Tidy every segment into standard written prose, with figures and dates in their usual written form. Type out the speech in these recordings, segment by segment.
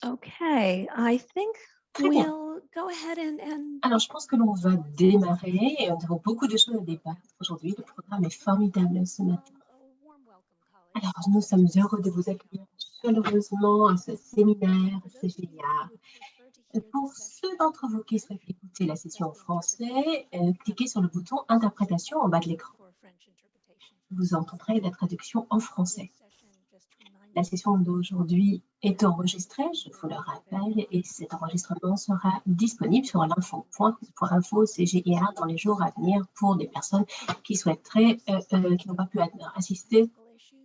Okay, I think Très bien. we'll go ahead and Alors, je pense que l'on va démarrer. Nous avons beaucoup de choses à débattre aujourd'hui. Le programme est formidable ce matin. a warm welcome, colleagues. Alors, nous sommes heureux de vous accueillir chaleureusement à ce séminaire For those of you CGIAR. who would prefer to hear Pour this ceux session d'entre in vous qui souhaitent French, écouter la session press en the interpretation français, button at cliquez the sur le bottom bouton of the screen Interprétation en bas de l'écran. for French interpretation for Vous this entendrez la traduction en français. this session. Just to remind La you, session d'aujourd'hui est enregistrée, je vous le rappelle, et cet enregistrement sera disponible sur l'info.info CGIAR dans les jours à venir pour des personnes qui souhaiteraient, qui n'ont pas pu assister technical issues.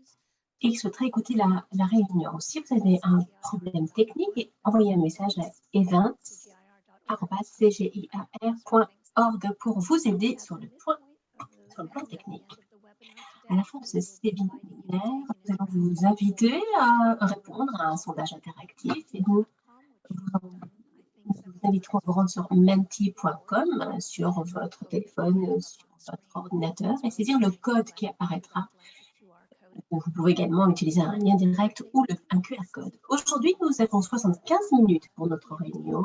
et qui souhaiteraient écouter la réunion. Si vous avez un problème technique, envoyez un message à events@cgir.org pour vous aider sur le plan technique. À la fin de ce séminaire, nous allons vous inviter à répondre à un sondage interactif et nous vous inviterons à vous rendre sur menti.com sur votre téléphone, sur votre ordinateur et saisir le code qui apparaîtra. Vous pouvez également utiliser un lien direct ou un QR code. Aujourd'hui, nous avons 75 minutes pour notre réunion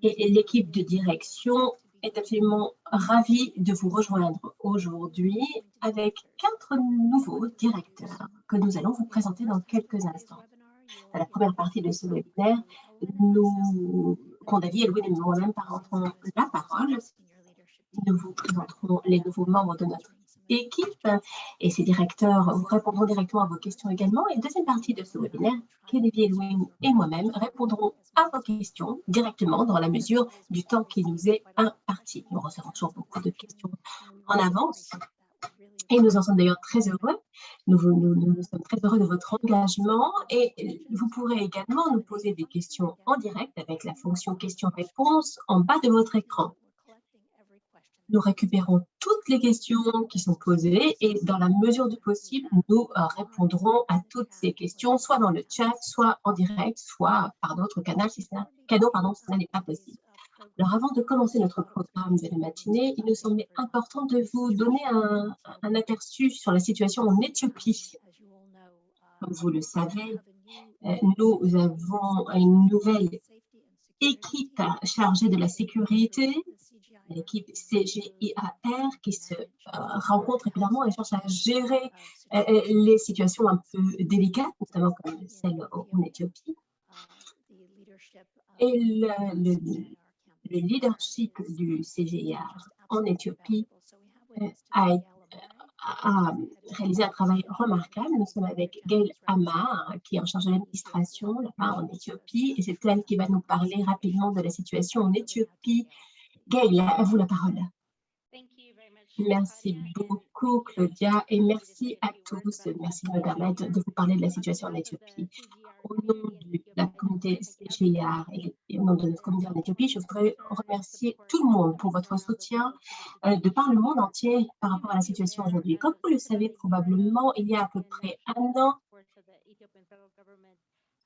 et l'équipe de direction est absolument ravie de vous rejoindre aujourd'hui avec 4 nouveaux directeurs que nous allons vous présenter dans quelques instants. À la première partie de ce webinaire, nous, Condavi, Elwin et moi-même prendrons la parole. Nous vous présenterons les nouveaux membres de notre équipe et ces directeurs vous répondront directement à vos questions également. Et deuxième partie de ce webinaire, Kennedy Elwin et moi-même répondrons à vos questions directement dans la mesure du temps qui nous est imparti. Nous recevons toujours beaucoup de questions en avance et nous en sommes d'ailleurs très heureux. Nous sommes très heureux de votre engagement et vous pourrez également nous poser des questions en direct avec la fonction questions-réponses en bas de votre écran. Nous récupérons toutes les questions qui sont posées et dans la mesure du possible, nous répondrons à toutes ces questions, soit dans le chat, soit en direct, soit par d'autres canaux si cela n'est pas possible. Alors avant de commencer notre programme de la matinée, il nous semblait important de vous donner un aperçu sur la situation en Éthiopie. Comme vous le savez, nous avons une nouvelle équipe chargée de la sécurité, l'équipe CGIAR qui se rencontre régulièrement et cherche à gérer les situations un peu délicates, notamment comme celle en Éthiopie. Et le leadership du CGIAR en Éthiopie a réalisé un travail remarquable. Nous sommes avec Gail Ama, qui est en charge de l'administration là-bas en Éthiopie, et c'est elle qui va nous parler rapidement de la situation en Éthiopie. Gail, à vous la parole. Merci beaucoup, Claudia, et merci à tous. Merci de me permettre de vous parler de la situation en Éthiopie. Au nom de la communauté CGIAR et au nom de notre communauté en Éthiopie, je voudrais remercier tout le monde pour votre soutien de par le monde entier par rapport à la situation aujourd'hui. Comme vous le savez probablement, il y a à peu près un an,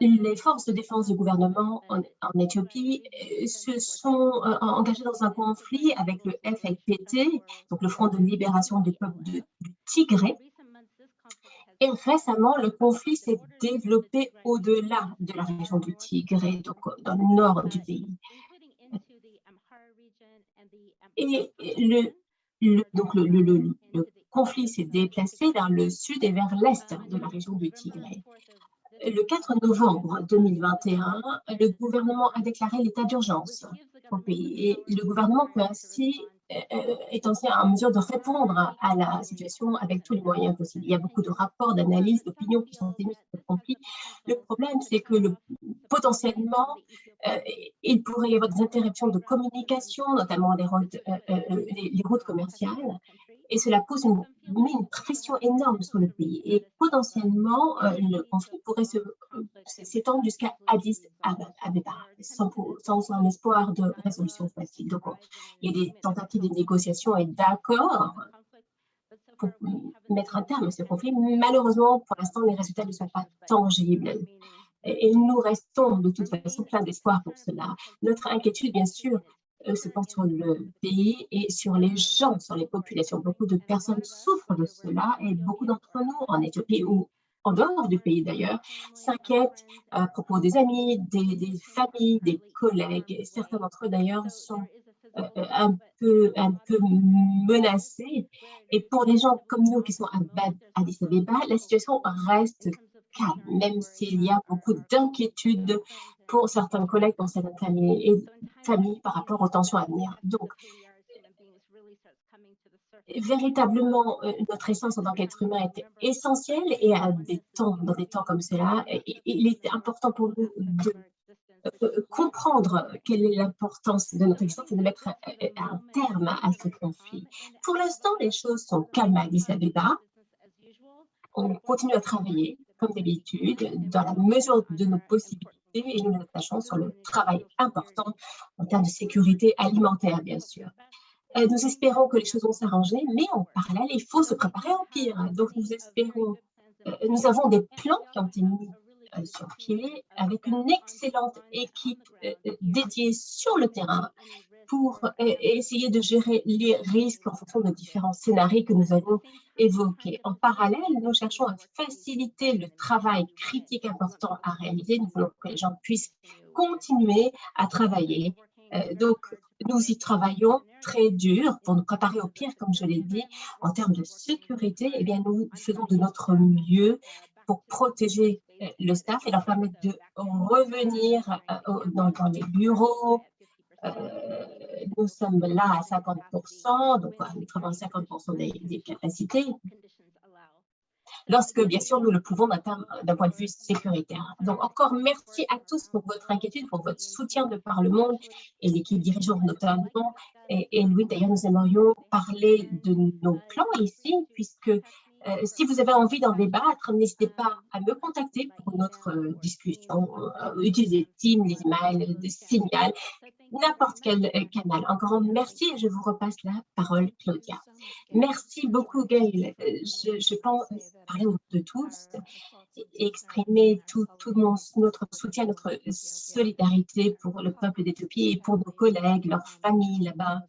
les forces de défense du gouvernement en Éthiopie se sont engagées dans un conflit avec le FLPT, donc le Front de libération du peuple du Tigré. Et récemment, le conflit s'est développé au-delà de la région du Tigré, donc dans le nord du pays. Et le conflit s'est déplacé vers le sud et vers l'est de la région du Tigré. Le 4 novembre 2021, le gouvernement a déclaré l'état d'urgence au pays et le gouvernement peut ainsi est ainsi en mesure de répondre à la situation avec tous les moyens possibles. Il y a beaucoup de rapports, d'analyses, d'opinions qui sont émis sur le conflit. Le problème, c'est que potentiellement, il pourrait y avoir des interruptions de communication, notamment les routes commerciales, et cela met une pression énorme sur le pays. Et potentiellement, le conflit pourrait s'étendre jusqu'à Addis Abeba, sans un espoir de résolution facile. Donc, il y a des tentatives de négociation et d'accords pour mettre un terme à ce conflit. Malheureusement, pour l'instant, les résultats ne sont pas tangibles. Et nous restons de toute façon plein d'espoir pour cela. Notre inquiétude, bien sûr, se porte sur le pays et sur les gens, sur les populations. Beaucoup de personnes souffrent de cela et beaucoup d'entre nous en Éthiopie ou en dehors du pays d'ailleurs, s'inquiètent à propos des amis, des familles, des collègues. Certains d'entre eux d'ailleurs sont un peu menacés. Et pour les gens comme nous qui sont à Addis Abeba, la situation reste calme, même s'il y a beaucoup d'inquiétudes pour certains collègues, pour certaines familles par rapport aux tensions à venir. Donc, véritablement, notre essence en tant qu'être humain est essentielle et dans des temps comme cela, il est important pour nous de comprendre quelle est l'importance de notre existence et de mettre un terme à ce conflit. Pour l'instant, les choses sont calmes à Addis Abeba. On continue à travailler, comme d'habitude, dans la mesure de nos possibilités et nous nous attachons sur le travail important en termes de sécurité alimentaire, bien sûr. Nous espérons que les choses vont s'arranger, mais en parallèle, il faut se préparer au pire. Donc, nous avons des plans qui ont été mis sur pied avec une excellente équipe dédiée sur le terrain pour essayer de gérer les risques en fonction de différents scénarios que nous avons évoqués. En parallèle, nous cherchons à faciliter le travail critique important à réaliser. Nous voulons que les gens puissent continuer à travailler. Donc, nous y travaillons très dur pour nous préparer au pire, comme je l'ai dit. En termes de sécurité, eh bien, nous faisons de notre mieux pour protéger le staff et leur permettre de revenir dans les bureaux. Nous sommes là à 50%, donc nous travaillons à 50% des capacités, lorsque, bien sûr, nous le pouvons d'un point de vue sécuritaire. Donc, encore merci à tous pour votre inquiétude, pour votre soutien de par le monde et l'équipe dirigeante notamment. Et Louis, d'ailleurs, nous aimerions parler de nos plans ici, puisque si vous avez envie d'en débattre, n'hésitez pas à me contacter pour une autre discussion. Utilisez Teams, les emails, des signals, n'importe quel canal. Encore un merci et je vous repasse la parole, Claudia. Merci beaucoup, Gail. Je pense parler au nom de tous et exprimer tout notre soutien, notre solidarité pour le peuple d'Éthiopie et pour nos collègues, leurs familles là-bas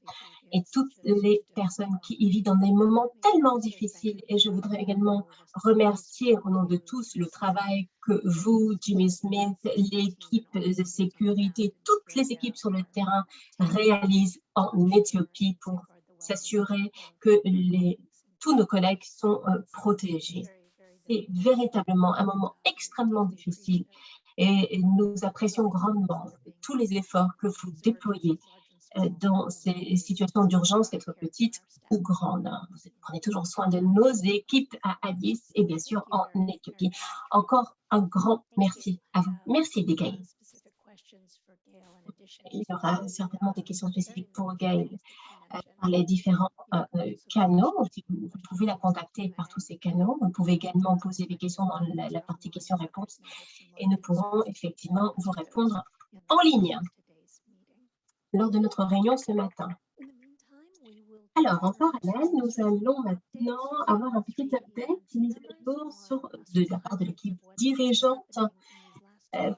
et toutes les personnes qui y vivent dans des moments tellement difficiles. Et je voudrais également remercier au nom de tous le travail que vous, Jimmy Smith, l'équipe de sécurité, toutes les équipes sur le terrain réalisent en Éthiopie pour s'assurer que tous nos collègues sont protégés. C'est véritablement un moment extrêmement difficile et nous apprécions grandement tous les efforts que vous déployez dans ces situations d'urgence, qu'elles petites ou grandes. Vous prenez toujours soin de nos équipes à Addis et bien sûr en Éthiopie. Encore un grand merci à vous. Merci, Gail. Il y aura certainement des questions spécifiques pour Gail par les différents canaux. Vous pouvez la contacter par tous ces canaux. Vous pouvez également poser des questions dans la partie questions-réponses et nous pourrons effectivement vous répondre en ligne lors de notre réunion ce matin. Alors, en parallèle, nous allons maintenant avoir un petit update mis à jour de la part de l'équipe dirigeante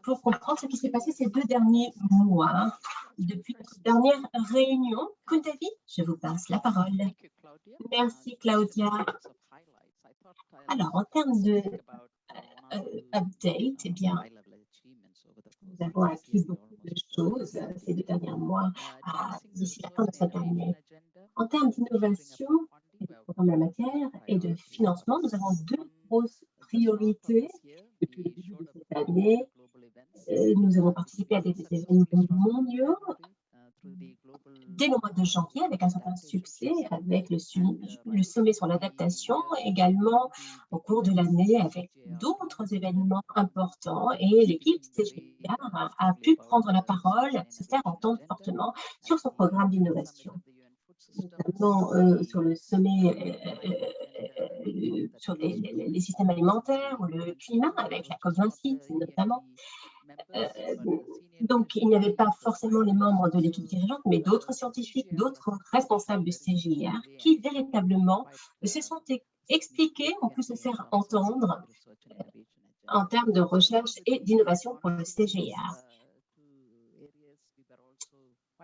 pour comprendre ce qui s'est passé ces 2 derniers mois depuis notre dernière réunion. Kundavi, je vous passe la parole. Merci, Claudia. Alors, en termes de update, eh bien, nous avons acquis beaucoup de choses ces 2 derniers mois d'ici la fin de cette année. En termes d'innovation, et de programme en la matière et de financement, nous avons 2 grosses priorités depuis le début de cette année. Nous avons participé à des événements mondiaux dès le mois de janvier avec un certain succès, avec le sommet sur l'adaptation, également au cours de l'année avec d'autres événements importants et l'équipe CGIAR a pu prendre la parole, se faire entendre fortement sur son programme d'innovation, notamment sur le sommet sur les systèmes alimentaires ou le climat avec la COP26 notamment. Donc, il n'y avait pas forcément les membres de l'équipe dirigeante, mais d'autres scientifiques, d'autres responsables du CGIAR qui véritablement se sont expliqués, ont pu se faire entendre en termes de recherche et d'innovation pour le CGIAR.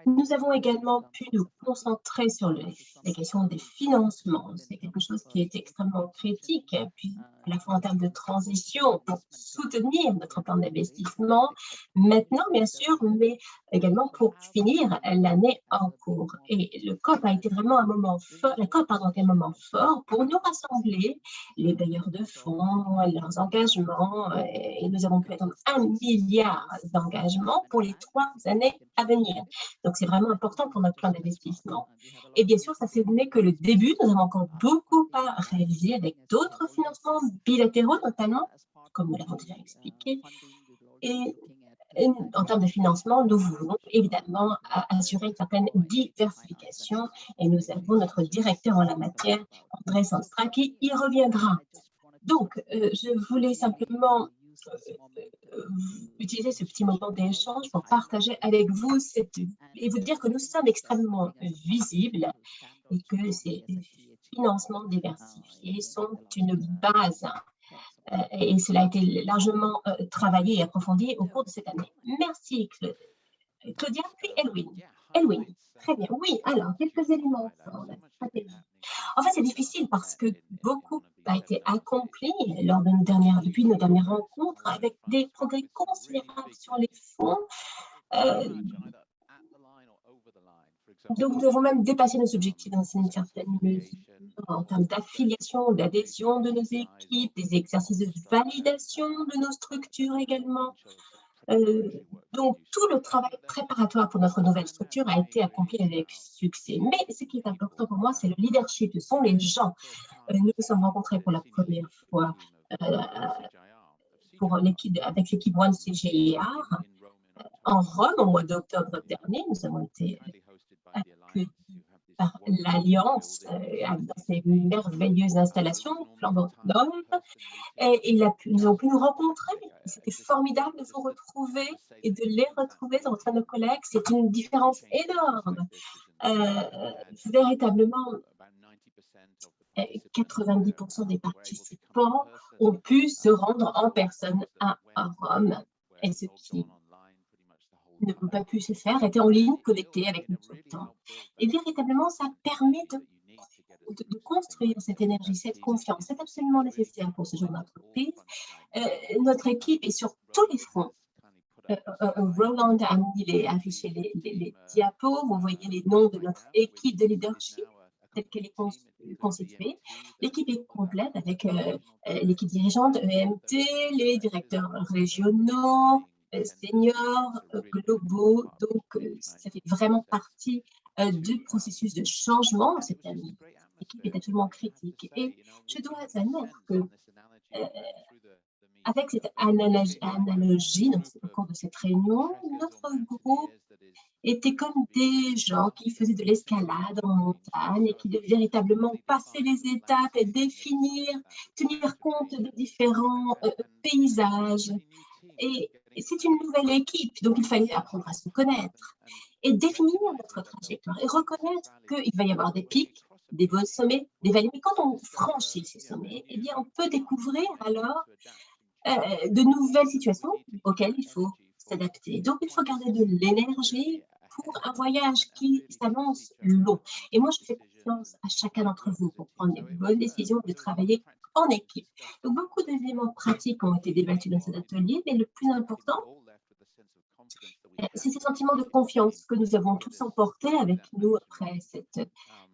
Nous avons également pu nous concentrer sur les questions des financements. C'est quelque chose qui est extrêmement critique, puis à la fois en termes de transition pour soutenir notre plan d'investissement maintenant, bien sûr, mais également pour finir l'année en cours. Et le COP a été vraiment un moment fort, la COP, pardon, a été un moment fort pour nous rassembler, les bailleurs de fonds, leurs engagements, et nous avons pu attendre 1 milliard d'engagements pour les 3 années à venir. Donc, c'est vraiment important pour notre plan d'investissement. Et bien sûr, ça n'est que le début. Nous avons encore beaucoup à réaliser avec d'autres financements bilatéraux, notamment, comme nous l'avons déjà expliqué. Et en termes de financement, nous voulons évidemment assurer une certaine diversification et nous avons notre directeur en la matière, André Sanstra, qui y reviendra. Donc, je voulais simplement utiliser ce petit moment d'échange pour partager avec vous et vous dire que nous sommes extrêmement visibles et que ces financements diversifiés sont une base et cela a été largement travaillé et approfondi au cours de cette année. Merci Claudia, puis Elwin. Elwin, très bien. Oui, alors, quelques éléments sur la stratégie. En fait, c'est difficile parce que beaucoup a été accompli depuis nos dernières rencontres avec des progrès considérables sur les fonds. Donc, nous avons même dépassé nos objectifs dans une certaine mesure en termes d'affiliation, d'adhésion de nos équipes, des exercices de validation de nos structures également. Donc, tout le travail préparatoire pour notre nouvelle structure a été accompli avec succès. Mais ce qui est important pour moi, c'est le leadership, ce sont les gens. Nous nous sommes rencontrés pour la première fois avec l'équipe One CGIAR en Rome au mois d'octobre dernier. Nous avons été accueillis par l'Alliance dans ces merveilleuses installations flambant neuves. Et nous avons pu nous rencontrer. C'était formidable de vous retrouver et de les retrouver entre nos collègues. C'est une différence énorme. Véritablement, 90% des participants ont pu se rendre en personne à Rome. Et ceux qui n'ont pas pu se faire étaient en ligne, connectés avec nous tout le temps. Et véritablement, ça permet de construire cette énergie, cette confiance. C'est absolument nécessaire pour ce genre d'entreprise. Notre équipe est sur tous les fronts. Roland a affiché les diapos. Vous voyez les noms de notre équipe de leadership telle qu'elle est constituée. L'équipe est complète avec l'équipe dirigeante, EMT, les directeurs régionaux, seniors, globaux. Donc, ça fait vraiment partie du processus de changement. Cette équipe est absolument critique. Et je dois admettre que avec cette analogie, au cours de cette réunion, notre groupe était comme des gens qui faisaient de l'escalade en montagne et qui devaient véritablement passer les étapes et tenir compte des différents paysages. Et c'est une nouvelle équipe, donc il fallait apprendre à se connaître et définir notre trajectoire et reconnaître qu'il va y avoir des pics, des beaux sommets, des vallées. Mais quand on franchit ces sommets, eh bien, on peut découvrir alors de nouvelles situations auxquelles il faut s'adapter. Donc, il faut garder de l'énergie pour un voyage qui s'annonce long. Et moi, je fais confiance à chacun d'entre vous pour prendre les bonnes décisions de travailler en équipe. Donc, beaucoup d'éléments pratiques ont été débattus dans cet atelier, mais le plus important, c'est ce sentiment de confiance que nous avons tous emporté avec nous après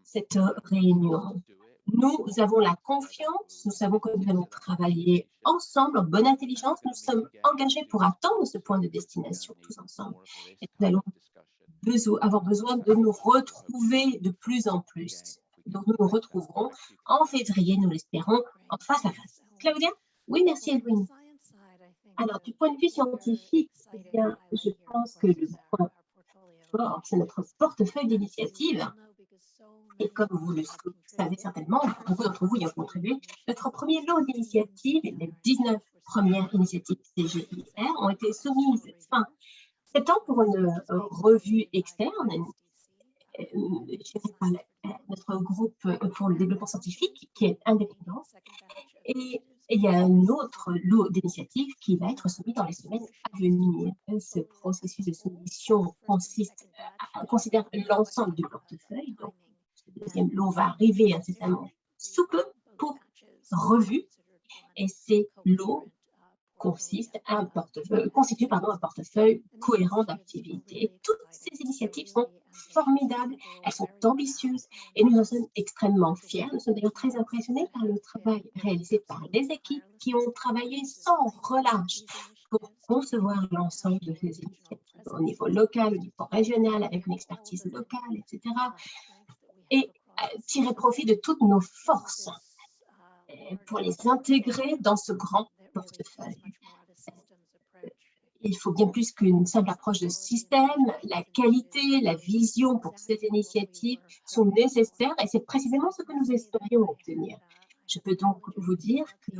cette réunion. Nous avons la confiance, nous savons que nous allons travailler ensemble en bonne intelligence, nous sommes engagés pour atteindre ce point de destination tous ensemble. Et nous allons avoir besoin de nous retrouver de plus en plus. Donc nous nous retrouverons en février, nous l'espérons, en face à face. Claudia? Oui, merci Edwin. Alors, du point de vue scientifique, eh bien, je pense que le point fort, c'est notre portefeuille d'initiatives. Et comme vous le savez certainement, beaucoup d'entre vous y ont contribué, notre premier lot d'initiatives, les 19 premières initiatives CGIR, ont été soumises fin septembre pour une revue externe gérée par notre groupe pour le développement scientifique qui est indépendant. Et Et il y a un autre lot d'initiatives qui va être soumis dans les semaines à venir. Ce processus de soumission considère l'ensemble du portefeuille. Donc, ce deuxième lot va arriver incessamment sous peu pour revue. Et ces lots constituent un portefeuille cohérent d'activités. Et toutes ces initiatives sont formidables, elles sont ambitieuses et nous en sommes extrêmement fiers. Nous sommes d'ailleurs très impressionnés par le travail réalisé par les équipes qui ont travaillé sans relâche pour concevoir l'ensemble de ces initiatives au niveau local, au niveau régional, avec une expertise locale, etc. Et tirer profit de toutes nos forces pour les intégrer dans ce grand portefeuille. Il faut bien plus qu'une simple approche de système. La qualité, la vision pour ces initiatives sont nécessaires et c'est précisément ce que nous espérions obtenir. Je peux donc vous dire que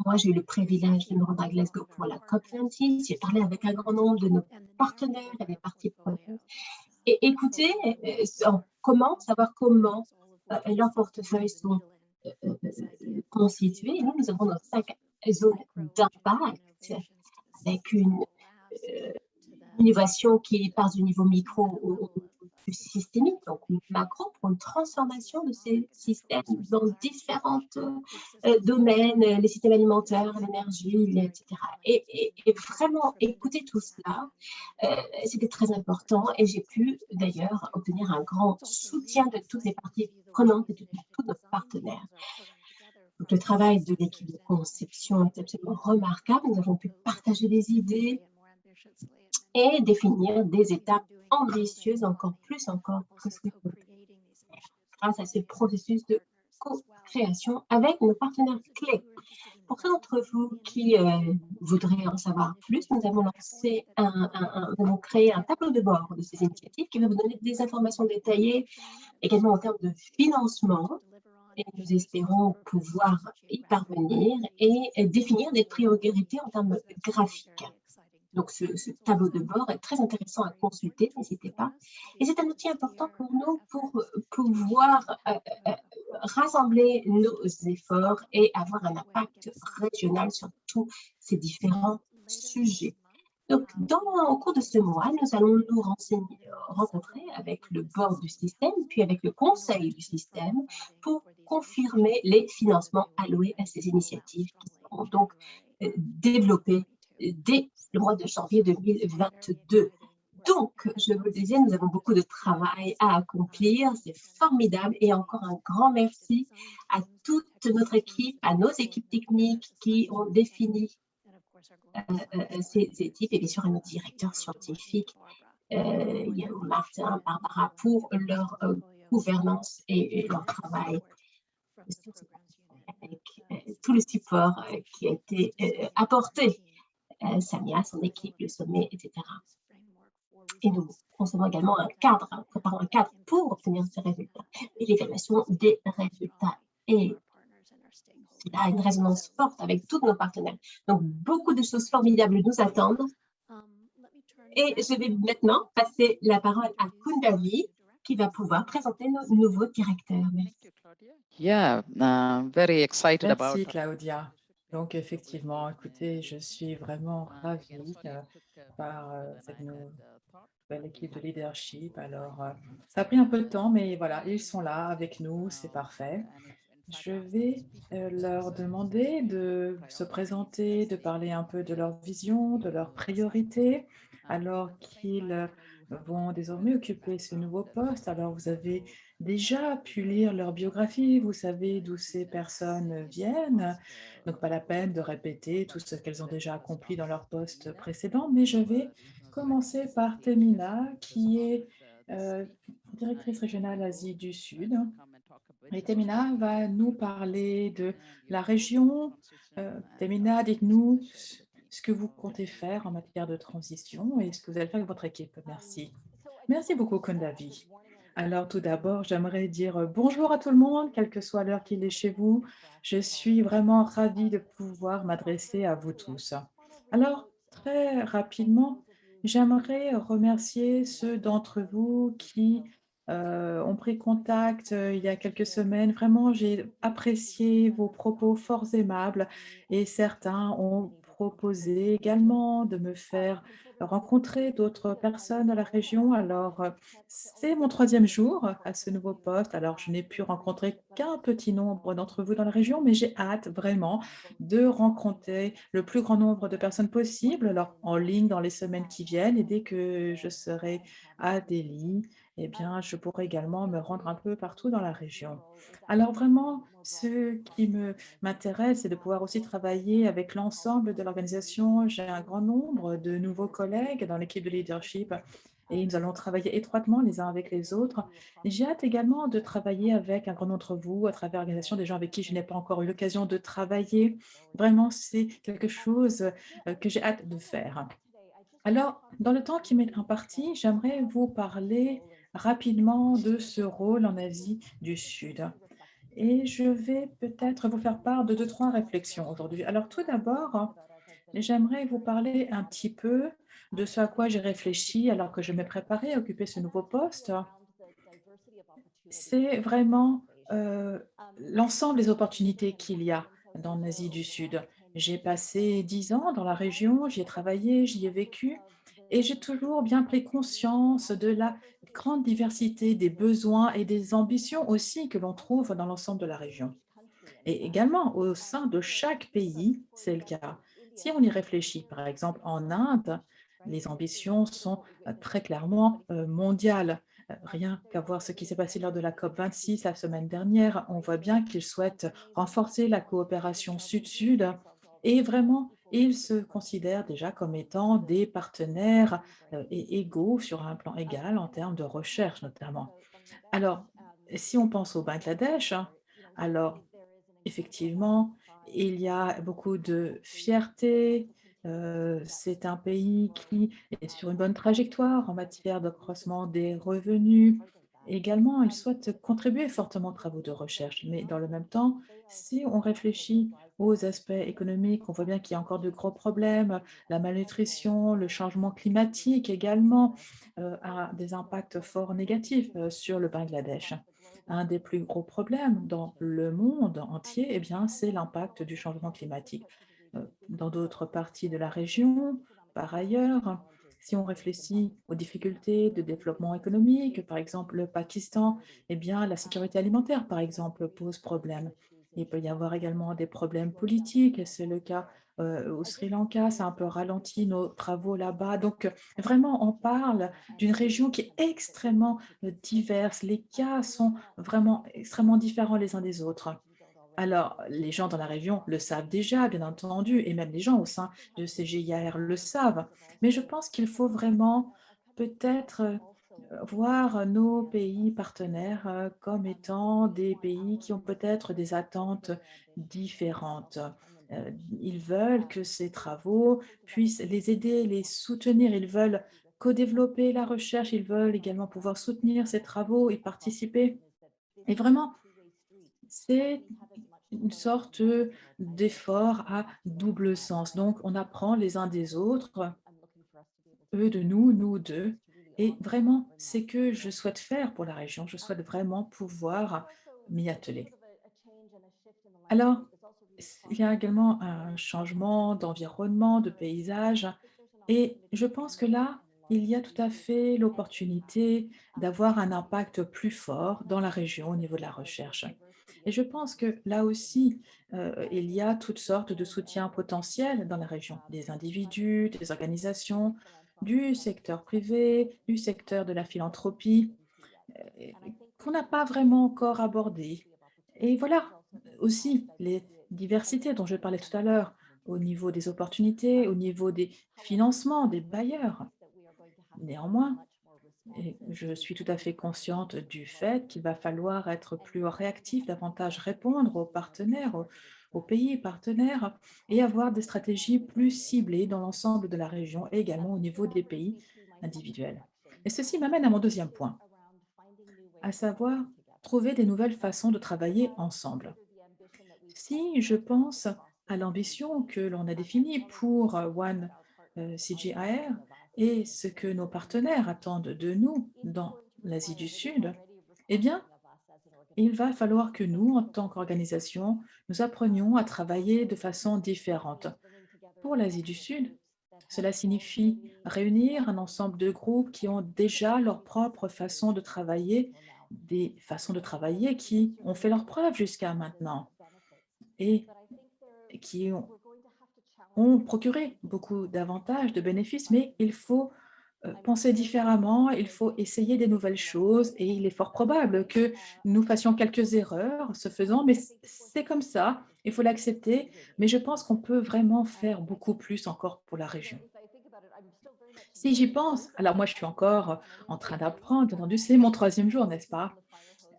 moi, j'ai eu le privilège de me rendre à Glasgow pour la COP26. J'ai parlé avec un grand nombre de nos partenaires et des parties prenantes. Et écoutez, savoir comment leurs portefeuilles sont constitués. Et nous avons nos 5 zones d'impact avec une innovation qui passe du niveau micro au plus systémique, donc macro, pour une transformation de ces systèmes dans différents domaines, les systèmes alimentaires, l'énergie, etc. Et vraiment écouter tout cela, c'était très important et j'ai pu d'ailleurs obtenir un grand soutien de toutes les parties prenantes et de tous nos partenaires. Donc, le travail de l'équipe de conception est absolument remarquable. Nous avons pu partager des idées et définir des étapes ambitieuses encore que ce que nous grâce à ce processus de co-création avec nos partenaires clés. Pour ceux d'entre vous qui voudraient en savoir plus, nous avons créé un tableau de bord de ces initiatives qui va vous donner des informations détaillées, également en termes de financement. Et nous espérons pouvoir y parvenir et définir des priorités en termes graphiques. Donc, ce tableau de bord est très intéressant à consulter, n'hésitez pas. Et c'est un outil important pour nous pour pouvoir rassembler nos efforts et avoir un impact régional sur tous ces différents sujets. Donc, au cours de ce mois, nous allons nous rencontrer avec le board du système, puis avec le conseil du système pour confirmer les financements alloués à ces initiatives qui seront donc développées dès le mois de janvier 2022. Donc, je vous le disais, nous avons beaucoup de travail à accomplir, c'est formidable et encore un grand merci à toute notre équipe, à nos équipes techniques qui ont défini ces équipes et bien sûr à nos directeurs scientifiques, Martin, Barbara, pour leur gouvernance et leur travail avec tout le support qui a été apporté. Samia, son équipe, le sommet, etc. Et nous concevons également préparons un cadre pour obtenir ces résultats et l'évaluation des résultats. Et cela a une résonance forte avec tous nos partenaires. Donc, beaucoup de choses formidables nous attendent. Et je vais maintenant passer la parole à Kundavi, qui va pouvoir présenter nos nouveaux directeurs. Merci. Yeah, very excited about Merci Claudia. Donc effectivement, écoutez, je suis vraiment ravie par cette nouvelle équipe de leadership. Alors, ça a pris un peu de temps, mais voilà, ils sont là avec nous, c'est parfait. Je vais leur demander de se présenter, de parler un peu de leur vision, de leurs priorités, alors qu'ils vont désormais occuper ce nouveau poste. Alors, vous avez déjà pu lire leur biographie, vous savez d'où ces personnes viennent, donc pas la peine de répéter tout ce qu'elles ont déjà accompli dans leur poste précédent, mais je vais commencer par Temina, qui est directrice régionale Asie du Sud. Et Temina va nous parler de la région. Temina, dites-nous ce que vous comptez faire en matière de transition et ce que vous allez faire avec votre équipe. Merci. Merci beaucoup, Kundavi. Alors, tout d'abord, j'aimerais dire bonjour à tout le monde, quelle que soit l'heure qu'il est chez vous. Je suis vraiment ravie de pouvoir m'adresser à vous tous. Alors, très rapidement, j'aimerais remercier ceux d'entre vous qui ont pris contact il y a quelques semaines. Vraiment, j'ai apprécié vos propos fort aimables et certains ont proposé également de me faire rencontrer d'autres personnes de la région. Alors, c'est mon troisième jour à ce nouveau poste. Alors, je n'ai pu rencontrer qu'un petit nombre d'entre vous dans la région, mais j'ai hâte vraiment de rencontrer le plus grand nombre de personnes possible, alors en ligne dans les semaines qui viennent. Et dès que je serai à Delhi, eh bien, je pourrai également me rendre un peu partout dans la région. Alors vraiment, ce qui m'intéresse, c'est de pouvoir aussi travailler avec l'ensemble de l'organisation. J'ai un grand nombre de nouveaux collègues dans l'équipe de leadership et nous allons travailler étroitement les uns avec les autres. J'ai hâte également de travailler avec un grand nombre d'entre vous à travers l'organisation, des gens avec qui je n'ai pas encore eu l'occasion de travailler. Vraiment, c'est quelque chose que j'ai hâte de faire. Alors, dans le temps qui m'est imparti, j'aimerais vous parler rapidement de ce rôle en Asie du Sud. Et je vais peut-être vous faire part de deux, trois réflexions aujourd'hui. Alors, tout d'abord, j'aimerais vous parler un petit peu de ce à quoi j'ai réfléchi alors que je me préparais à occuper ce nouveau poste. C'est vraiment l'ensemble des opportunités qu'il y a dans l'Asie du Sud. J'ai passé 10 ans dans la région, j'y ai travaillé, j'y ai vécu et j'ai toujours bien pris conscience de la grande diversité des besoins et des ambitions aussi que l'on trouve dans l'ensemble de la région. Et également, au sein de chaque pays, c'est le cas. Si on y réfléchit, par exemple en Inde, les ambitions sont très clairement mondiales. Rien qu'à voir ce qui s'est passé lors de la COP26 la semaine dernière, on voit bien qu'ils souhaitent renforcer la coopération sud-sud et vraiment, ils se considèrent déjà comme étant des partenaires et égaux sur un plan égal en termes de recherche notamment. Alors, si on pense au Bangladesh, alors effectivement, il y a beaucoup de fierté. C'est un pays qui est sur une bonne trajectoire en matière d'accroissement des revenus. Également, il souhaite contribuer fortement aux travaux de recherche. Mais dans le même temps, si on réfléchit aux aspects économiques, on voit bien qu'il y a encore de gros problèmes. La malnutrition, le changement climatique également a des impacts forts négatifs sur le Bangladesh. Un des plus gros problèmes dans le monde entier, eh bien, c'est l'impact du changement climatique. Dans d'autres parties de la région, par ailleurs, si on réfléchit aux difficultés de développement économique, par exemple le Pakistan, eh bien, la sécurité alimentaire, par exemple, pose problème. Il peut y avoir également des problèmes politiques, et c'est le cas au Sri Lanka, ça a un peu ralenti nos travaux là-bas. Donc, vraiment, on parle d'une région qui est extrêmement diverse. Les cas sont vraiment extrêmement différents les uns des autres. Alors, les gens dans la région le savent déjà, bien entendu, et même les gens au sein de CGIAR le savent. Mais je pense qu'il faut vraiment peut-être voir nos pays partenaires comme étant des pays qui ont peut-être des attentes différentes. Ils veulent que ces travaux puissent les aider, les soutenir. Ils veulent co-développer la recherche. Ils veulent également pouvoir soutenir ces travaux et participer. Et vraiment, c'est une sorte d'effort à double sens. Donc, on apprend les uns des autres, eux de nous, nous d'eux. Et vraiment, c'est que je souhaite faire pour la région. Je souhaite vraiment pouvoir m'y atteler. Alors, il y a également un changement d'environnement, de paysage. Et je pense que là, il y a tout à fait l'opportunité d'avoir un impact plus fort dans la région au niveau de la recherche. Et je pense que là aussi, il y a toutes sortes de soutiens potentiels dans la région, des individus, des organisations, du secteur privé, du secteur de la philanthropie, euh, qu'on n'a pas vraiment encore abordé. Et voilà, aussi les diversités dont je parlais tout à l'heure, au niveau des opportunités, au niveau des financements, des bailleurs. Néanmoins, et je suis tout à fait consciente du fait qu'il va falloir être plus réactif, davantage répondre aux partenaires, aux pays partenaires et avoir des stratégies plus ciblées dans l'ensemble de la région et également au niveau des pays individuels. Et ceci m'amène à mon deuxième point, à savoir trouver des nouvelles façons de travailler ensemble. Si je pense à l'ambition que l'on a définie pour One CGIR et ce que nos partenaires attendent de nous dans l'Asie du Sud, eh bien, il va falloir que nous, en tant qu'organisation, nous apprenions à travailler de façon différente. Pour l'Asie du Sud, cela signifie réunir un ensemble de groupes qui ont déjà leur propre façon de travailler, des façons de travailler qui ont fait leurs preuves jusqu'à maintenant et qui ont procuré beaucoup d'avantages, de bénéfices, mais il faut penser différemment, il faut essayer des nouvelles choses et il est fort probable que nous fassions quelques erreurs ce faisant, mais c'est comme ça, il faut l'accepter, mais je pense qu'on peut vraiment faire beaucoup plus encore pour la région. Si j'y pense, alors moi je suis encore en train d'apprendre, bien entendu, c'est mon troisième jour, n'est-ce pas?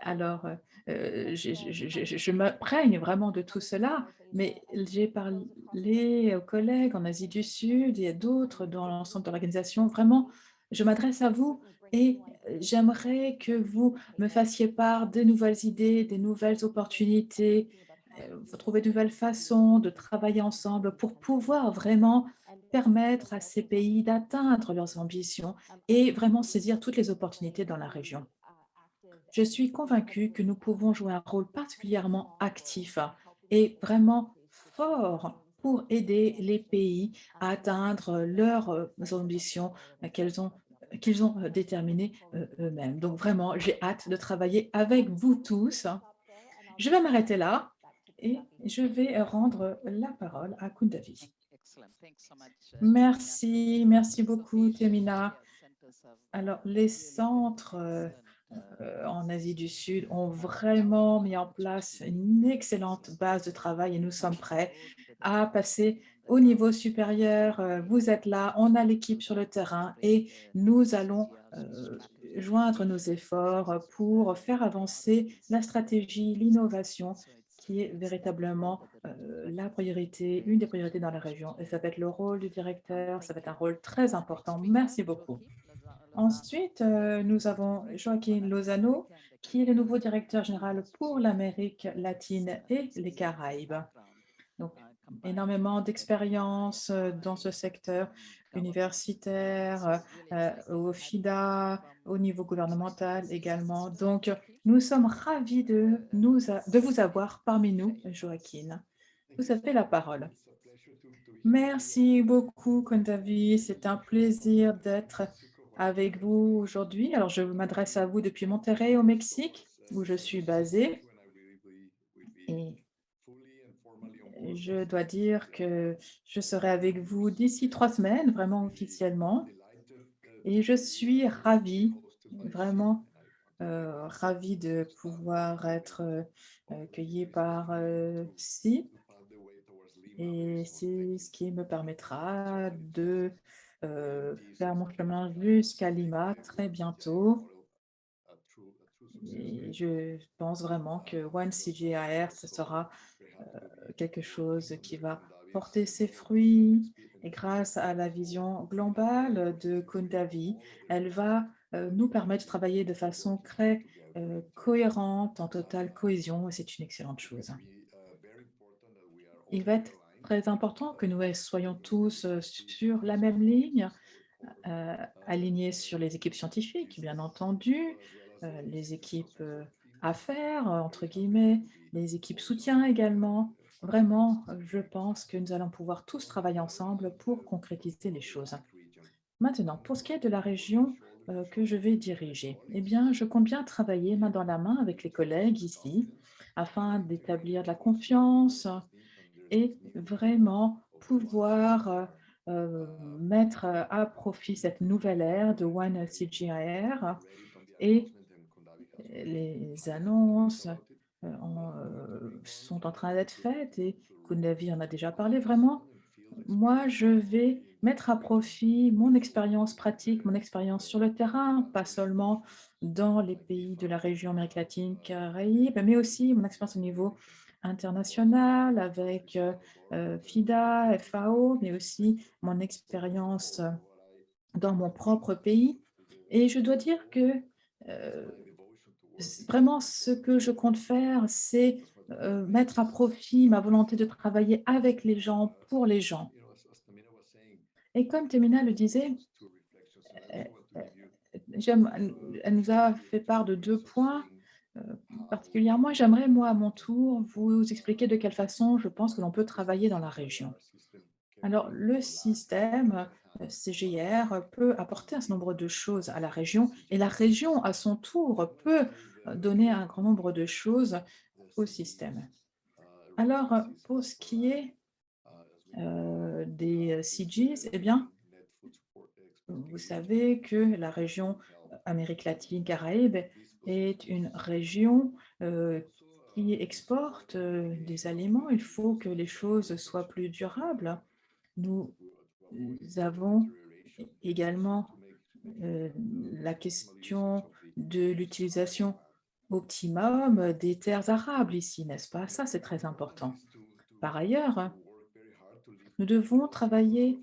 Alors, je m'imprègne vraiment de tout cela, mais j'ai parlé aux collègues en Asie du Sud et à d'autres dans l'ensemble de l'organisation. Vraiment, je m'adresse à vous et j'aimerais que vous me fassiez part de nouvelles idées, des nouvelles opportunités, trouver de nouvelles façons de travailler ensemble pour pouvoir vraiment permettre à ces pays d'atteindre leurs ambitions et vraiment saisir toutes les opportunités dans la région. Je suis convaincue que nous pouvons jouer un rôle particulièrement actif et vraiment fort pour aider les pays à atteindre leurs ambitions qu'ils ont déterminées eux-mêmes. Donc vraiment, j'ai hâte de travailler avec vous tous. Je vais m'arrêter là et je vais rendre la parole à Kundavi. Merci, merci beaucoup, Temina. Alors, les centres en Asie du Sud ont vraiment mis en place une excellente base de travail et nous sommes prêts à passer au niveau supérieur. Vous êtes là, on a l'équipe sur le terrain et nous allons joindre nos efforts pour faire avancer la stratégie, l'innovation qui est véritablement la priorité, une des priorités dans la région. Et ça va être le rôle du directeur, ça va être un rôle très important. Merci beaucoup. Ensuite, nous avons Joaquin Lozano, qui est le nouveau directeur général pour l'Amérique latine et les Caraïbes. Donc, énormément d'expérience dans ce secteur universitaire, au FIDA, au niveau gouvernemental également. Donc, nous sommes ravis de vous avoir parmi nous, Joaquin. Vous avez la parole. Merci beaucoup, Kondavi. C'est un plaisir d'être avec vous aujourd'hui. Alors, je m'adresse à vous depuis Monterrey, au Mexique, où je suis basée. Et je dois dire que je serai avec vous d'ici 3 semaines, vraiment officiellement. Et je suis ravie, vraiment ravie de pouvoir être accueillie par SIP. Et c'est ce qui me permettra de faire mon chemin jusqu'à Lima très bientôt. Et je pense vraiment que One CGIR, ce sera quelque chose qui va porter ses fruits. Et grâce à la vision globale de Kundavi, elle va nous permettre de travailler de façon très cohérente, en totale cohésion, et c'est une excellente chose. Il va être très important que nous soyons tous sur la même ligne, alignés sur les équipes scientifiques, bien entendu, les équipes affaires, entre guillemets, les équipes soutien également. Vraiment, je pense que nous allons pouvoir tous travailler ensemble pour concrétiser les choses. Maintenant, pour ce qui est de la région que je vais diriger, eh bien, je compte bien travailler main dans la main avec les collègues ici afin d'établir de la confiance et vraiment pouvoir mettre à profit cette nouvelle ère de One CGIR et les annonces sont en train d'être faites et Kundavi en a déjà parlé vraiment. Moi, je vais mettre à profit mon expérience pratique, mon expérience sur le terrain, pas seulement dans les pays de la région Amérique latine, Caraïbes, mais aussi mon expérience au niveau international avec FIDA, FAO, mais aussi mon expérience dans mon propre pays. Et je dois dire que euh, vraiment ce que je compte faire, c'est mettre à profit ma volonté de travailler avec les gens, pour les gens. Et comme Temina le disait, euh, euh, elle nous a fait part de 2 points, particulièrement. J'aimerais, moi, à mon tour, vous expliquer de quelle façon je pense que l'on peut travailler dans la région. Alors, le système CGIAR peut apporter un certain nombre de choses à la région et la région, à son tour, peut donner un grand nombre de choses au système. Alors, pour ce qui est des CGs, eh bien, vous savez que la région Amérique latine, Caraïbes est une région qui exporte des aliments. Il faut que les choses soient plus durables. Nous avons également la question de l'utilisation optimum des terres arables ici, n'est-ce pas? Ça, c'est très important. Par ailleurs, nous devons travailler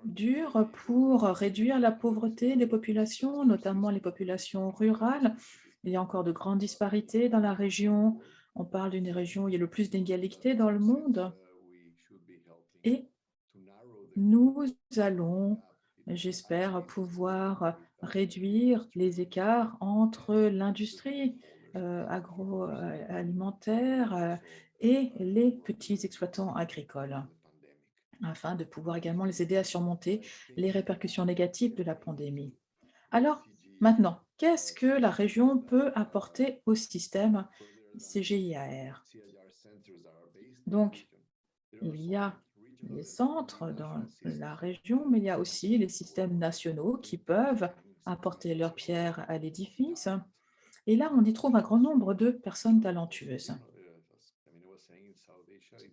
dur pour réduire la pauvreté des populations, notamment les populations rurales. Il y a encore de grandes disparités dans la région. On parle d'une région où il y a le plus d'inégalités dans le monde. Et nous allons, j'espère, pouvoir réduire les écarts entre l'industrie agroalimentaire et les petits exploitants agricoles, afin de pouvoir également les aider à surmonter les répercussions négatives de la pandémie. Alors, maintenant, qu'est-ce que la région peut apporter au système CGIAR? Donc, il y a les centres dans la région, mais il y a aussi les systèmes nationaux qui peuvent apporter leur pierre à l'édifice. Et là, on y trouve un grand nombre de personnes talentueuses.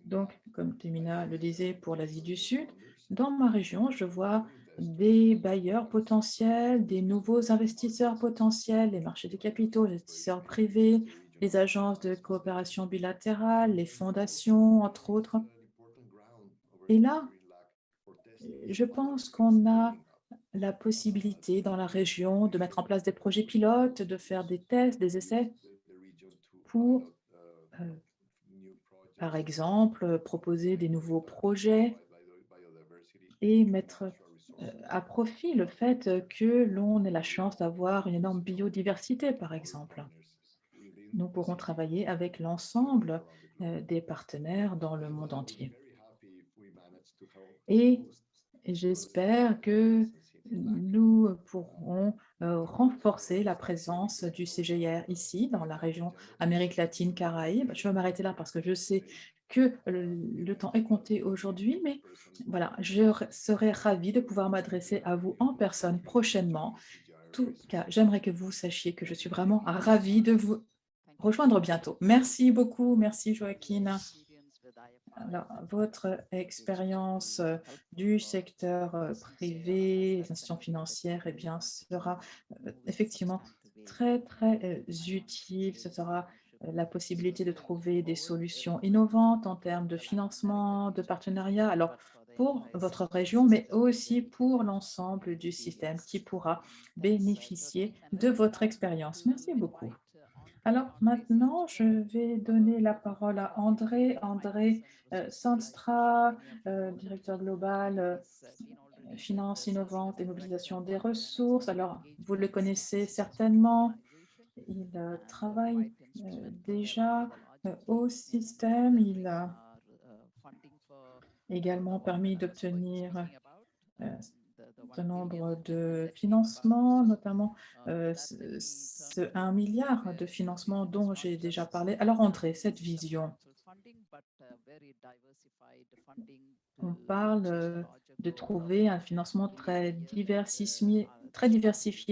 Donc, comme Temina le disait pour l'Asie du Sud, dans ma région, je vois des bailleurs potentiels, des nouveaux investisseurs potentiels, les marchés des capitaux, les investisseurs privés, les agences de coopération bilatérale, les fondations, entre autres. Et là, je pense qu'on a la possibilité dans la région de mettre en place des projets pilotes, de faire des tests, des essais pour, par exemple, proposer des nouveaux projets et mettre à profit le fait que l'on ait la chance d'avoir une énorme biodiversité, par exemple. Nous pourrons travailler avec l'ensemble des partenaires dans le monde entier. Et j'espère que nous pourrons renforcer la présence du CGIAR ici, dans la région Amérique latine, Caraïbes. Je vais m'arrêter là parce que je sais que le temps est compté aujourd'hui, mais voilà, je serai ravie de pouvoir m'adresser à vous en personne prochainement. En tout cas, j'aimerais que vous sachiez que je suis vraiment ravie de vous rejoindre bientôt. Merci beaucoup, merci Joaquin. Alors, votre expérience du secteur privé, des institutions financières, eh bien, sera effectivement très, très utile. Ce sera la possibilité de trouver des solutions innovantes en termes de financement, de partenariat. Alors, pour votre région, mais aussi pour l'ensemble du système qui pourra bénéficier de votre expérience. Merci beaucoup. Alors maintenant, je vais donner la parole à André. André Sandstra, directeur global Finances innovantes et mobilisation des ressources. Alors, vous le connaissez certainement. Il travaille déjà au système. Il a également permis d'obtenir un certain nombre de financements, notamment ce 1 milliard de financements dont j'ai déjà parlé. Alors André, cette vision, on parle de trouver un financement très diversifié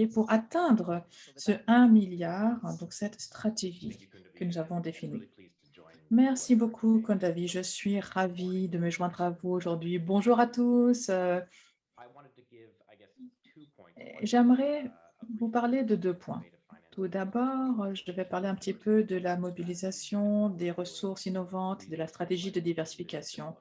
pour atteindre ce 1 milliard, donc cette stratégie que nous avons définie. Merci beaucoup, Kondavi. Je suis ravie de me joindre à vous aujourd'hui. Bonjour à tous. J'aimerais vous parler de 2 points. Tout d'abord, je vais parler un petit peu de la mobilisation des ressources innovantes, de la stratégie de diversification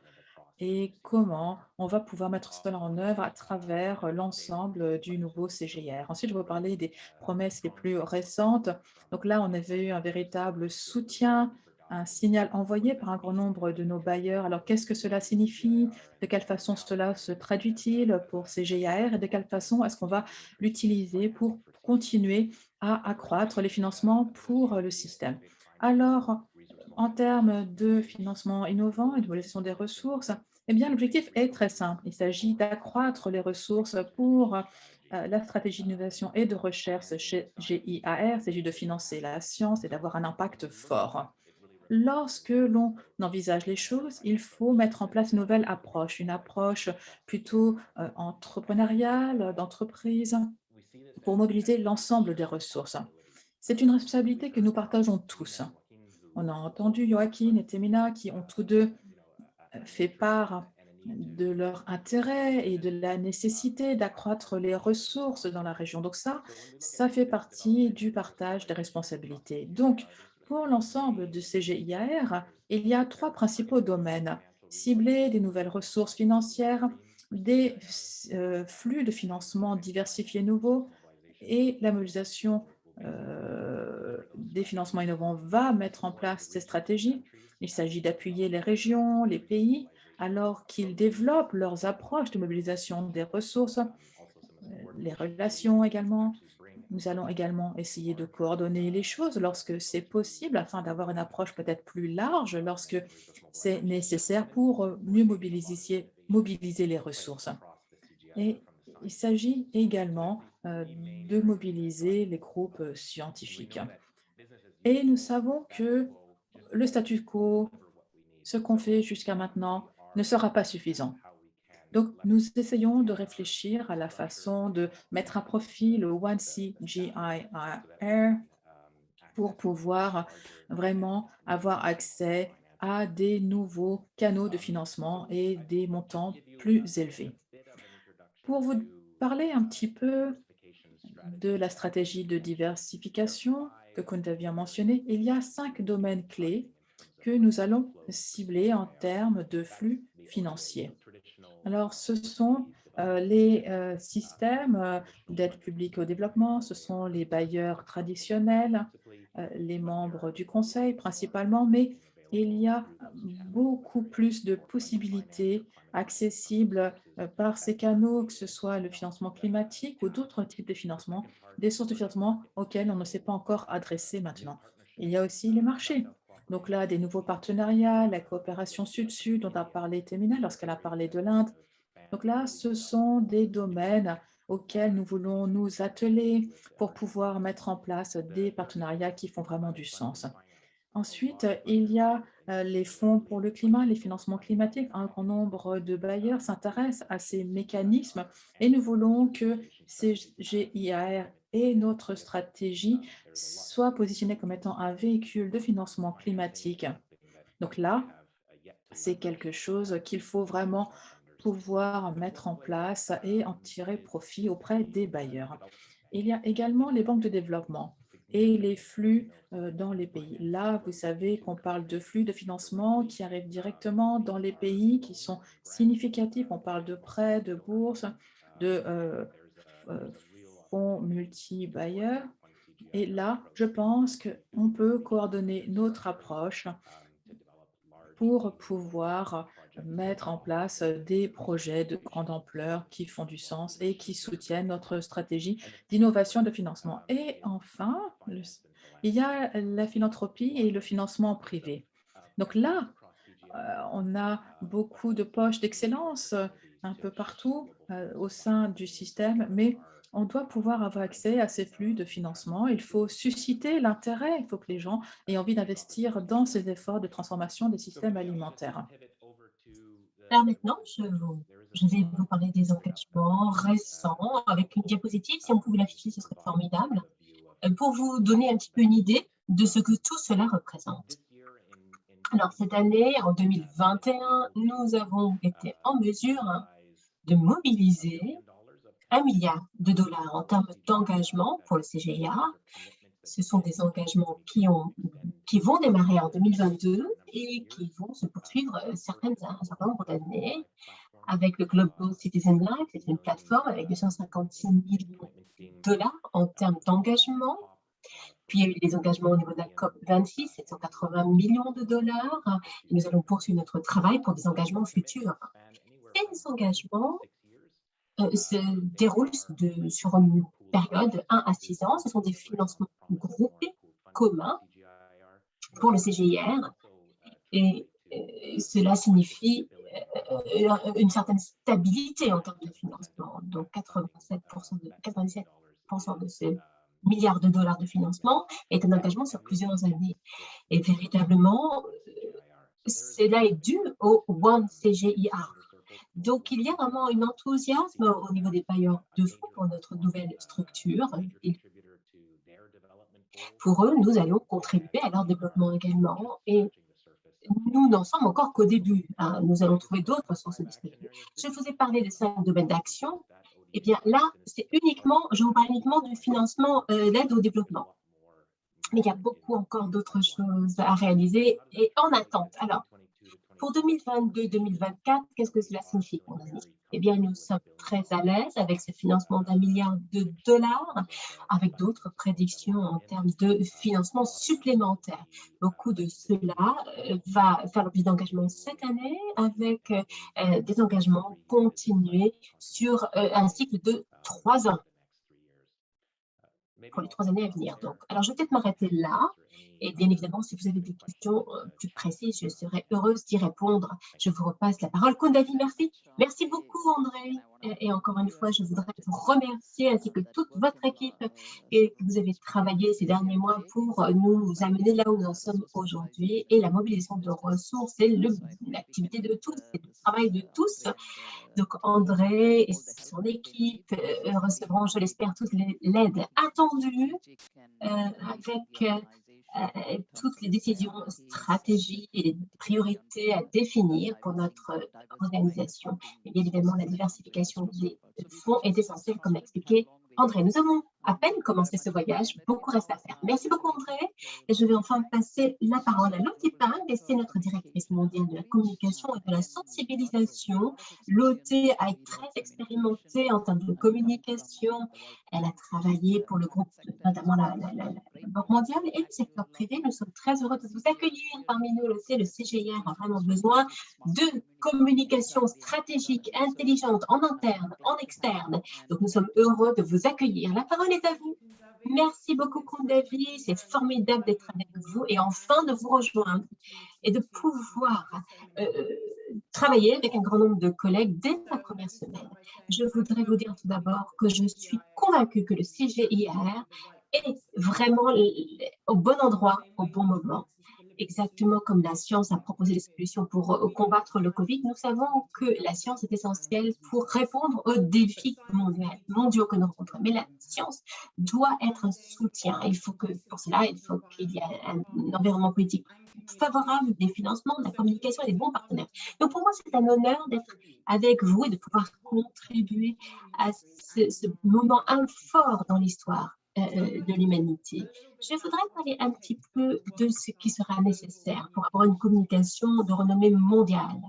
et comment on va pouvoir mettre cela en œuvre à travers l'ensemble du nouveau CGIAR. Ensuite, je vais vous parler des promesses les plus récentes. Donc là, on avait eu un véritable soutien un signal envoyé par un grand nombre de nos bailleurs. Alors, qu'est-ce que cela signifie? De quelle façon cela se traduit-il pour ces GIAR et de quelle façon est-ce qu'on va l'utiliser pour continuer à accroître les financements pour le système? Alors, en termes de financement innovant et de mobilisation des ressources, eh bien, l'objectif est très simple. Il s'agit d'accroître les ressources pour la stratégie d'innovation et de recherche chez GIAR. Il s'agit de financer la science et d'avoir un impact fort. Lorsque l'on envisage les choses, il faut mettre en place une nouvelle approche, une approche plutôt entrepreneuriale, d'entreprise, pour mobiliser l'ensemble des ressources. C'est une responsabilité que nous partageons tous. On a entendu Joaquin et Temina qui ont tous deux fait part de leur intérêt et de la nécessité d'accroître les ressources dans la région. Donc ça fait partie du partage des responsabilités. Donc, pour l'ensemble de ces GIAR, il y a 3 principaux domaines: cibler des nouvelles ressources financières, des flux de financement diversifiés nouveaux et la mobilisation des financements innovants va mettre en place ces stratégies. Il s'agit d'appuyer les régions, les pays, alors qu'ils développent leurs approches de mobilisation des ressources, les relations également. Nous allons également essayer de coordonner les choses lorsque c'est possible, afin d'avoir une approche peut-être plus large lorsque c'est nécessaire pour mieux mobiliser les ressources. Et il s'agit également de mobiliser les groupes scientifiques. Et nous savons que le statu quo, ce qu'on fait jusqu'à maintenant, ne sera pas suffisant. Donc, nous essayons de réfléchir à la façon de mettre à profit le 1C GIAR pour pouvoir vraiment avoir accès à des nouveaux canaux de financement et des montants plus élevés. Pour vous parler un petit peu de la stratégie de diversification que Kunta vient mentionner, il y a 5 domaines clés que nous allons cibler en termes de flux financiers. Alors, ce sont les systèmes d'aide publique au développement, ce sont les bailleurs traditionnels, les membres du conseil principalement, mais il y a beaucoup plus de possibilités accessibles par ces canaux, que ce soit le financement climatique ou d'autres types de financement, des sources de financement auxquelles on ne s'est pas encore adressé maintenant. Il y a aussi les marchés. Donc là, des nouveaux partenariats, la coopération sud-sud dont a parlé Temina lorsqu'elle a parlé de l'Inde. Donc là, ce sont des domaines auxquels nous voulons nous atteler pour pouvoir mettre en place des partenariats qui font vraiment du sens. Ensuite, il y a les fonds pour le climat, les financements climatiques. Un grand nombre de bailleurs s'intéressent à ces mécanismes et nous voulons que ces GIAR et notre stratégie soient positionnés comme étant un véhicule de financement climatique. Donc là, c'est quelque chose qu'il faut vraiment pouvoir mettre en place et en tirer profit auprès des bailleurs. Il y a également les banques de développement et les flux dans les pays. Là, vous savez qu'on parle de flux de financement qui arrivent directement dans les pays qui sont significatifs. On parle de prêts, de bourses, de euh, fonds multi-bailleurs. Et là, je pense qu'on peut coordonner notre approche pour pouvoir mettre en place des projets de grande ampleur qui font du sens et qui soutiennent notre stratégie d'innovation de financement. Et enfin, il y a la philanthropie et le financement privé. Donc là, on a beaucoup de poches d'excellence un peu partout au sein du système, mais on doit pouvoir avoir accès à ces flux de financement. Il faut susciter l'intérêt, il faut que les gens aient envie d'investir dans ces efforts de transformation des systèmes alimentaires. Alors maintenant, je vais vous parler des engagements récents avec une diapositive. Si on pouvait l'afficher, ce serait formidable, pour vous donner un petit peu une idée de ce que tout cela représente. Alors cette année, en 2021, nous avons été en mesure de mobiliser $1 milliard en termes d'engagement pour le CGIA. Ce sont des engagements qui vont démarrer en 2022 et qui vont se poursuivre un certain nombre d'années avec le Global Citizen Life. C'est une plateforme avec $256 millions en termes d'engagement. Puis il y a eu des engagements au niveau de la COP26, 780 millions de dollars. Et nous allons poursuivre notre travail pour des engagements futurs. Ces engagements se déroulent sur une période de 1 à 6 ans. Ce sont des financements groupés, communs pour le CGIR. Et cela signifie une certaine stabilité en termes de financement. Donc 97% de ces milliards de dollars de financement est un engagement sur plusieurs années. Et véritablement, cela est dû au One CGIR. Donc, il y a vraiment un enthousiasme au niveau des bailleurs de fonds pour notre nouvelle structure. Et pour eux, nous allons contribuer à leur développement également. Et nous n'en sommes encore qu'au début. Nous allons trouver d'autres sources disponibles. Je vous ai parlé des 5 domaines d'action. Eh bien, là, je vous parle uniquement du financement d'aide au développement. Mais il y a beaucoup encore d'autres choses à réaliser et en attente. Alors, pour 2022-2024, qu'est-ce que cela signifie, mon ami? Eh bien, nous sommes très à l'aise avec ce financement d'1 milliard de dollars, avec d'autres prédictions en termes de financement supplémentaire. Beaucoup de cela va faire l'objet d'engagement cette année, avec des engagements continués sur un cycle de 3 ans, pour les 3 années à venir. Donc, alors, je vais peut-être m'arrêter là. Et bien évidemment, si vous avez des questions plus précises, je serai heureuse d'y répondre. Je vous repasse la parole. Koundavi, merci. Merci beaucoup, André. Et encore une fois, je voudrais vous remercier, ainsi que toute votre équipe, et que vous avez travaillé ces derniers mois pour nous amener là où nous en sommes aujourd'hui. Et la mobilisation de ressources, c'est l'activité de tous, c'est le travail de tous. Donc, André et son équipe recevront, je l'espère, toute l'aide attendue avec toutes les décisions stratégiques et les priorités à définir pour notre organisation. Et bien évidemment, la diversification des fonds est essentielle, comme l'a expliqué André. Nous avons à peine commencé ce voyage, beaucoup reste à faire. Merci beaucoup, André. Et je vais enfin passer la parole à Lottie Pang, c'est notre directrice mondiale de la communication et de la sensibilisation. Lottie a été très expérimentée en termes de communication. Elle a travaillé pour le groupe, notamment la Banque mondiale et le secteur privé. Nous sommes très heureux de vous accueillir parmi nous. Le CGIR a vraiment besoin de communication stratégique, intelligente, en interne, en externe. Donc, nous sommes heureux de vous accueillir. La parole est à vous. Merci beaucoup, Koundavi. C'est formidable d'être avec vous et enfin de vous rejoindre et de pouvoir travailler avec un grand nombre de collègues dès la première semaine. Je voudrais vous dire tout d'abord que je suis convaincue que le CGIR est vraiment au bon endroit, au bon moment. Exactement comme la science a proposé des solutions pour combattre le Covid, nous savons que la science est essentielle pour répondre aux défis mondiaux que nous rencontrons. Mais la science doit être un soutien. Pour cela, il faut qu'il y ait un environnement politique favorable, des financements, de la communication et des bons partenaires. Donc pour moi, c'est un honneur d'être avec vous et de pouvoir contribuer à ce moment fort dans l'histoire de l'humanité. Je voudrais parler un petit peu de ce qui sera nécessaire pour avoir une communication de renommée mondiale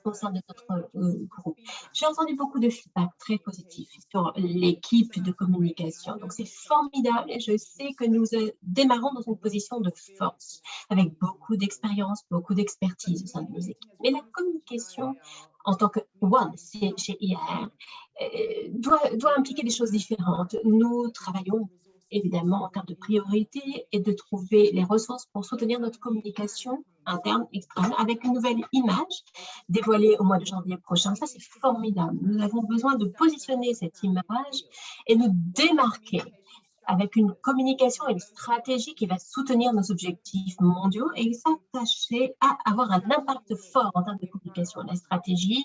au sein de notre groupe. J'ai entendu beaucoup de feedback très positifs sur l'équipe de communication. Donc, c'est formidable et je sais que nous démarrons dans une position de force avec beaucoup d'expérience, beaucoup d'expertise au sein de nos équipes. Mais la communication en tant que One CGIR doit impliquer des choses différentes. Nous travaillons évidemment en termes de priorité et de trouver les ressources pour soutenir notre communication interne, externe, avec une nouvelle image dévoilée au mois de janvier prochain. Ça, c'est formidable. Nous avons besoin de positionner cette image et nous démarquer avec une communication et une stratégie qui va soutenir nos objectifs mondiaux et s'attacher à avoir un impact fort en termes de communication. La stratégie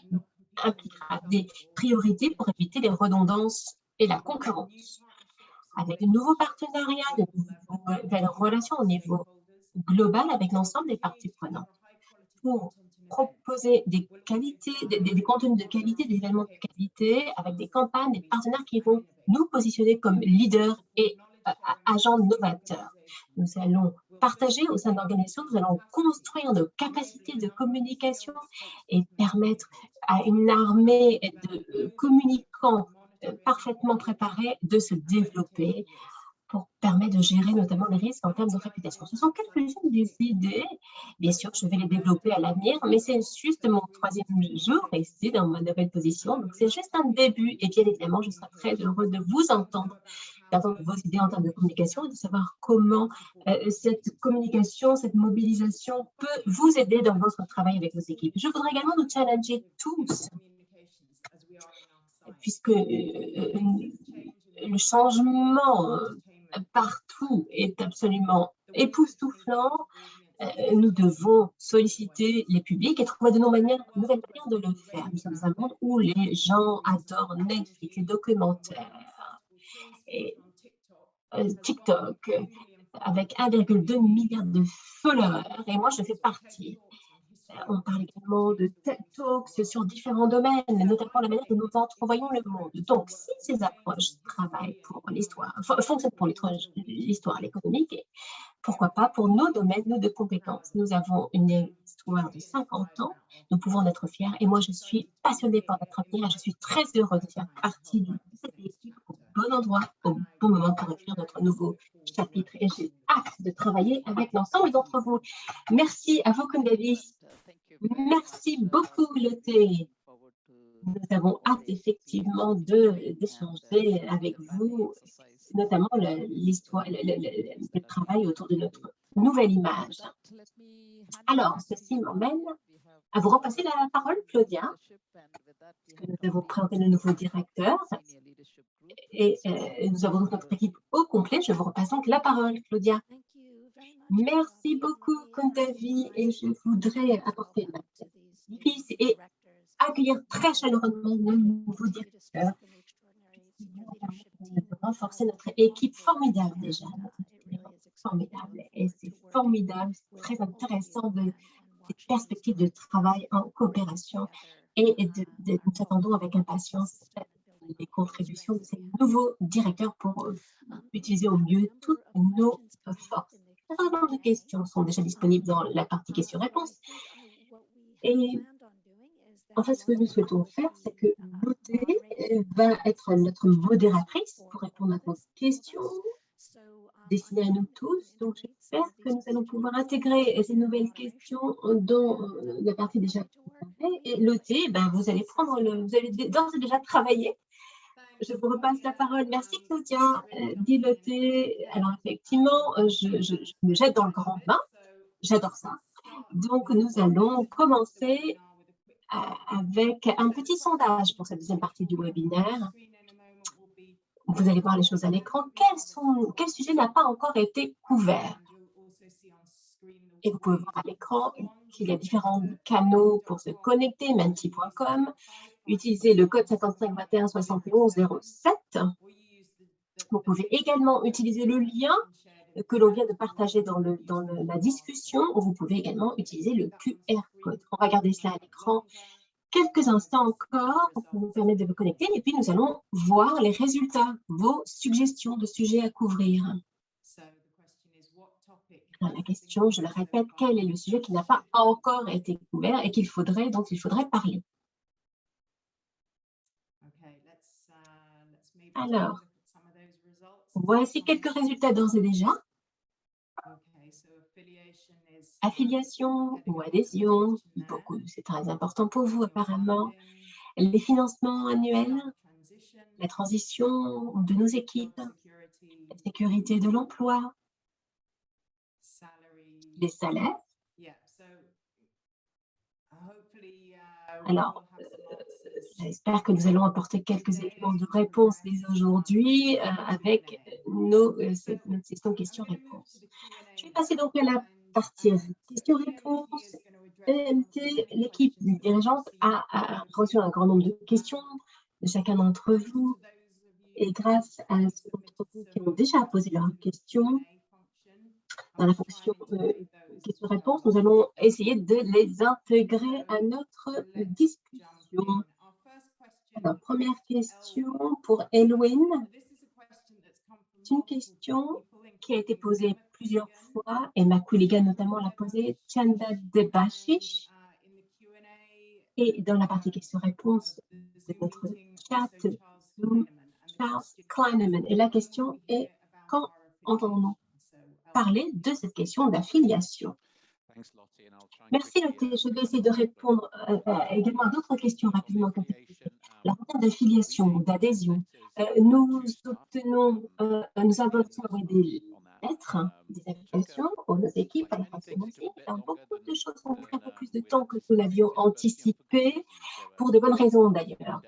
impliquera des priorités pour éviter les redondances et la concurrence. Avec de nouveaux partenariats, de nouvelles relations au niveau global avec l'ensemble des parties prenantes pour proposer des qualités, des contenus de qualité, des événements de qualité avec des campagnes, des partenaires qui vont nous positionner comme leaders et agents novateurs. Nous allons partager au sein de l'organisation, nous allons construire nos capacités de communication et permettre à une armée de communicants parfaitement préparés de se développer pour permettre de gérer notamment les risques en termes de réputation. Ce sont quelques-unes des idées. Bien sûr, je vais les développer à l'avenir, mais c'est juste mon 3e jour ici dans ma nouvelle position. Donc, c'est juste un début. Et bien évidemment, je serai très heureux de vous entendre, d'entendre vos idées en termes de communication et de savoir comment cette communication, cette mobilisation peut vous aider dans votre travail avec vos équipes. Je voudrais également nous challenger tous, puisque le changement partout est absolument époustouflant. Nous devons solliciter les publics et trouver de nouvelles manières de le faire. Nous sommes dans un monde où les gens adorent Netflix, les documentaires, et TikTok, avec 1,2 milliard de followers, et moi je fais partie. On parle également de TED Talks sur différents domaines, notamment la manière dont nous entrevoyons le monde. Donc, si ces approches travaillent pour l'histoire, fonctionnent pour l'histoire, l'économique, pourquoi pas pour nos domaines, nos de compétences. Nous avons une histoire de 50 ans, nous pouvons en être fiers, et moi je suis passionnée par notre avenir et je suis très heureuse de faire partie de cette équipe au bon endroit, au bon moment pour écrire notre nouveau chapitre. Et j'ai hâte de travailler avec l'ensemble d'entre vous. Merci à vous, Davis. Merci beaucoup, Lotte. Nous avons hâte effectivement d'échanger avec vous, notamment l'histoire, le travail autour de notre nouvelle image. Alors, ceci m'emmène à vous repasser la parole, Claudia, puisque nous avons présenté le nouveau directeur et nous avons notre équipe au complet. Je vous repasse donc la parole, Claudia. Merci beaucoup, Kundavi, et je voudrais apporter ma piste et accueillir très chaleureusement nos nouveaux directeurs, de renforcer notre équipe formidable déjà, formidable, et c'est formidable, c'est très intéressant des perspectives de travail en coopération, et nous attendons avec impatience les contributions de ces nouveaux directeurs pour utiliser au mieux toutes nos forces. Un certain nombre de questions sont déjà disponibles dans la partie questions-réponses. Et en fait, ce que nous souhaitons faire, c'est que Lotte va être notre modératrice pour répondre à vos questions destinées à nous tous. Donc, j'espère que nous allons pouvoir intégrer ces nouvelles questions dans la partie déjà préparée. Et Lotte, vous allez d'ores et déjà travailler. Je vous repasse la parole. Merci, Claudia. Dit Lotte. Alors, effectivement, je me jette dans le grand bain. J'adore ça. Donc, nous allons commencer avec un petit sondage pour cette deuxième partie du webinaire. Vous allez voir les choses à l'écran. Quel sujet n'a pas encore été couvert? Et vous pouvez voir à l'écran qu'il y a différents canaux pour se connecter, menti.com. Utilisez le code 5521 71 07. Vous pouvez également utiliser le lien que l'on vient de partager dans la discussion, ou vous pouvez également utiliser le QR code. On va garder cela à l'écran quelques instants encore pour vous permettre de vous connecter, et puis nous allons voir les résultats, vos suggestions de sujets à couvrir. Alors, la question, je le répète, quel est le sujet qui n'a pas encore été couvert et dont il faudrait parler? Alors, voici quelques résultats d'ores et déjà. Affiliation ou adhésion, c'est très important pour vous apparemment. Les financements annuels, la transition de nos équipes, la sécurité de l'emploi, les salaires. Alors, j'espère que nous allons apporter quelques éléments de réponse dès aujourd'hui avec notre session questions-réponses. Je vais passer donc à la partie questions-réponses. L'équipe dirigeante a reçu un grand nombre de questions de chacun d'entre vous, et grâce à ceux d'entre vous qui ont déjà posé leurs questions dans la fonction questions-réponses, nous allons essayer de les intégrer à notre discussion. Alors, première question pour Elwin. C'est une question qui a été posée plusieurs fois, et ma collègue notamment l'a posée, Chanda Debashish. Et dans la partie questions-réponses de notre chat, Charles Kleineman. Et la question est, quand entendons-nous parler de cette question d'affiliation? Merci Lotte. Je vais essayer de répondre également à d'autres questions rapidement. La demande d'affiliation ou d'adhésion. Nous avons envoyé des lettres, des invitations pour nos équipes à la fin de ce mois-ci. Beaucoup de choses ont pris un peu plus de temps que nous l'avions anticipé, pour de bonnes raisons d'ailleurs.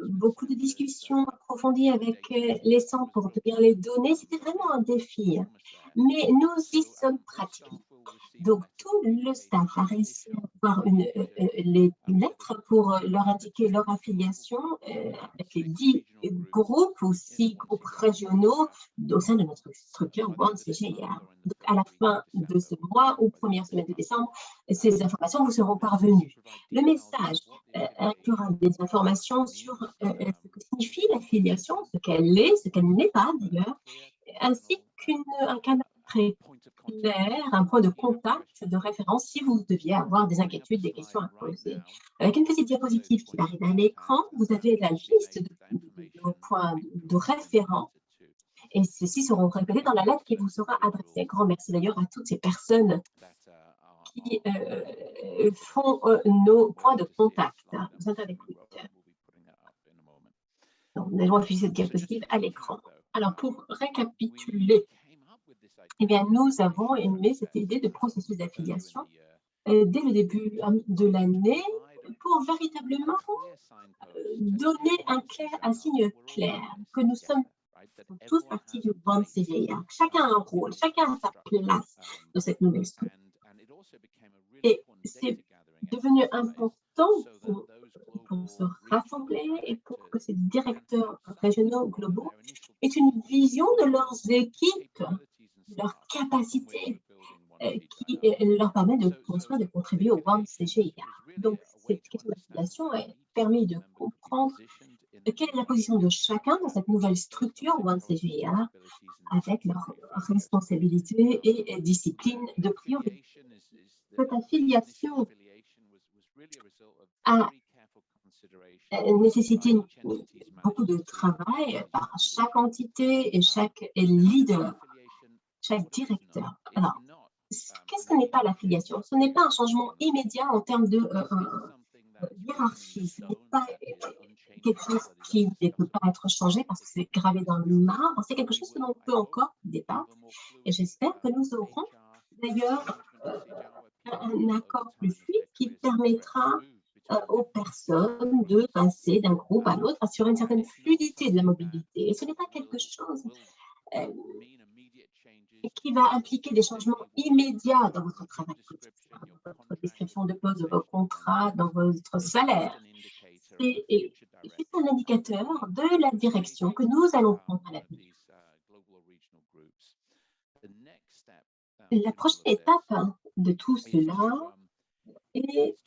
Beaucoup de discussions approfondies avec les centres pour obtenir les données, c'était vraiment un défi. Mais nous y sommes pratiquement. Donc, tout le staff a réussi à avoir les lettres pour leur indiquer leur affiliation avec les 10 groupes ou 6 groupes régionaux au sein de notre structure OneCGIAR. Donc, à la fin de ce mois ou première semaine de décembre, ces informations vous seront parvenues. Le message inclura des informations sur ce que signifie l'affiliation, ce qu'elle est, ce qu'elle n'est pas d'ailleurs, ainsi qu'un canal très clair, un point de contact, de référence si vous deviez avoir des inquiétudes, des questions à poser. Avec une petite diapositive qui va arriver à l'écran, vous avez la liste de points de référence et ceux-ci seront répétés dans la lettre qui vous sera adressée. Un grand merci d'ailleurs à toutes ces personnes qui font nos points de contact. Vous êtes avec nous. Donc, nous allons afficher cette diapositive à l'écran. Alors, pour récapituler, eh bien, nous avons aimé cette idée de processus d'affiliation dès le début de l'année pour véritablement donner un signe clair que nous sommes tous partie du OneCGIAR. Chacun a un rôle, chacun a sa place dans cette nouvelle structure. Et c'est devenu important pour se rassembler et pour que ces directeurs régionaux globaux aient une vision de leurs équipes, de leurs capacités qui leur permet de construire, de contribuer au OneCGIAR. Donc, cette question d'affiliation a permis de comprendre quelle est la position de chacun dans cette nouvelle structure OneCGIAR avec leurs responsabilités et disciplines de priorité. Cette affiliation a nécessité beaucoup de travail par chaque entité et chaque leader, chaque directeur. Alors, qu'est-ce que n'est pas l'affiliation? Ce n'est pas un changement immédiat en termes de hiérarchie. Ce n'est pas quelque chose qui ne peut pas être changé parce que c'est gravé dans le marbre. C'est quelque chose que l'on peut encore débattre. Et j'espère que nous aurons d'ailleurs un accord plus fluide qui permettra aux personnes de passer d'un groupe à l'autre, assurer une certaine fluidité de la mobilité. Et ce n'est pas quelque chose qui va impliquer des changements immédiats dans votre travail quotidien, dans votre description de poste, de vos contrats, dans votre salaire. C'est un indicateur de la direction que nous allons prendre à l'avenir. La prochaine étape de tout cela est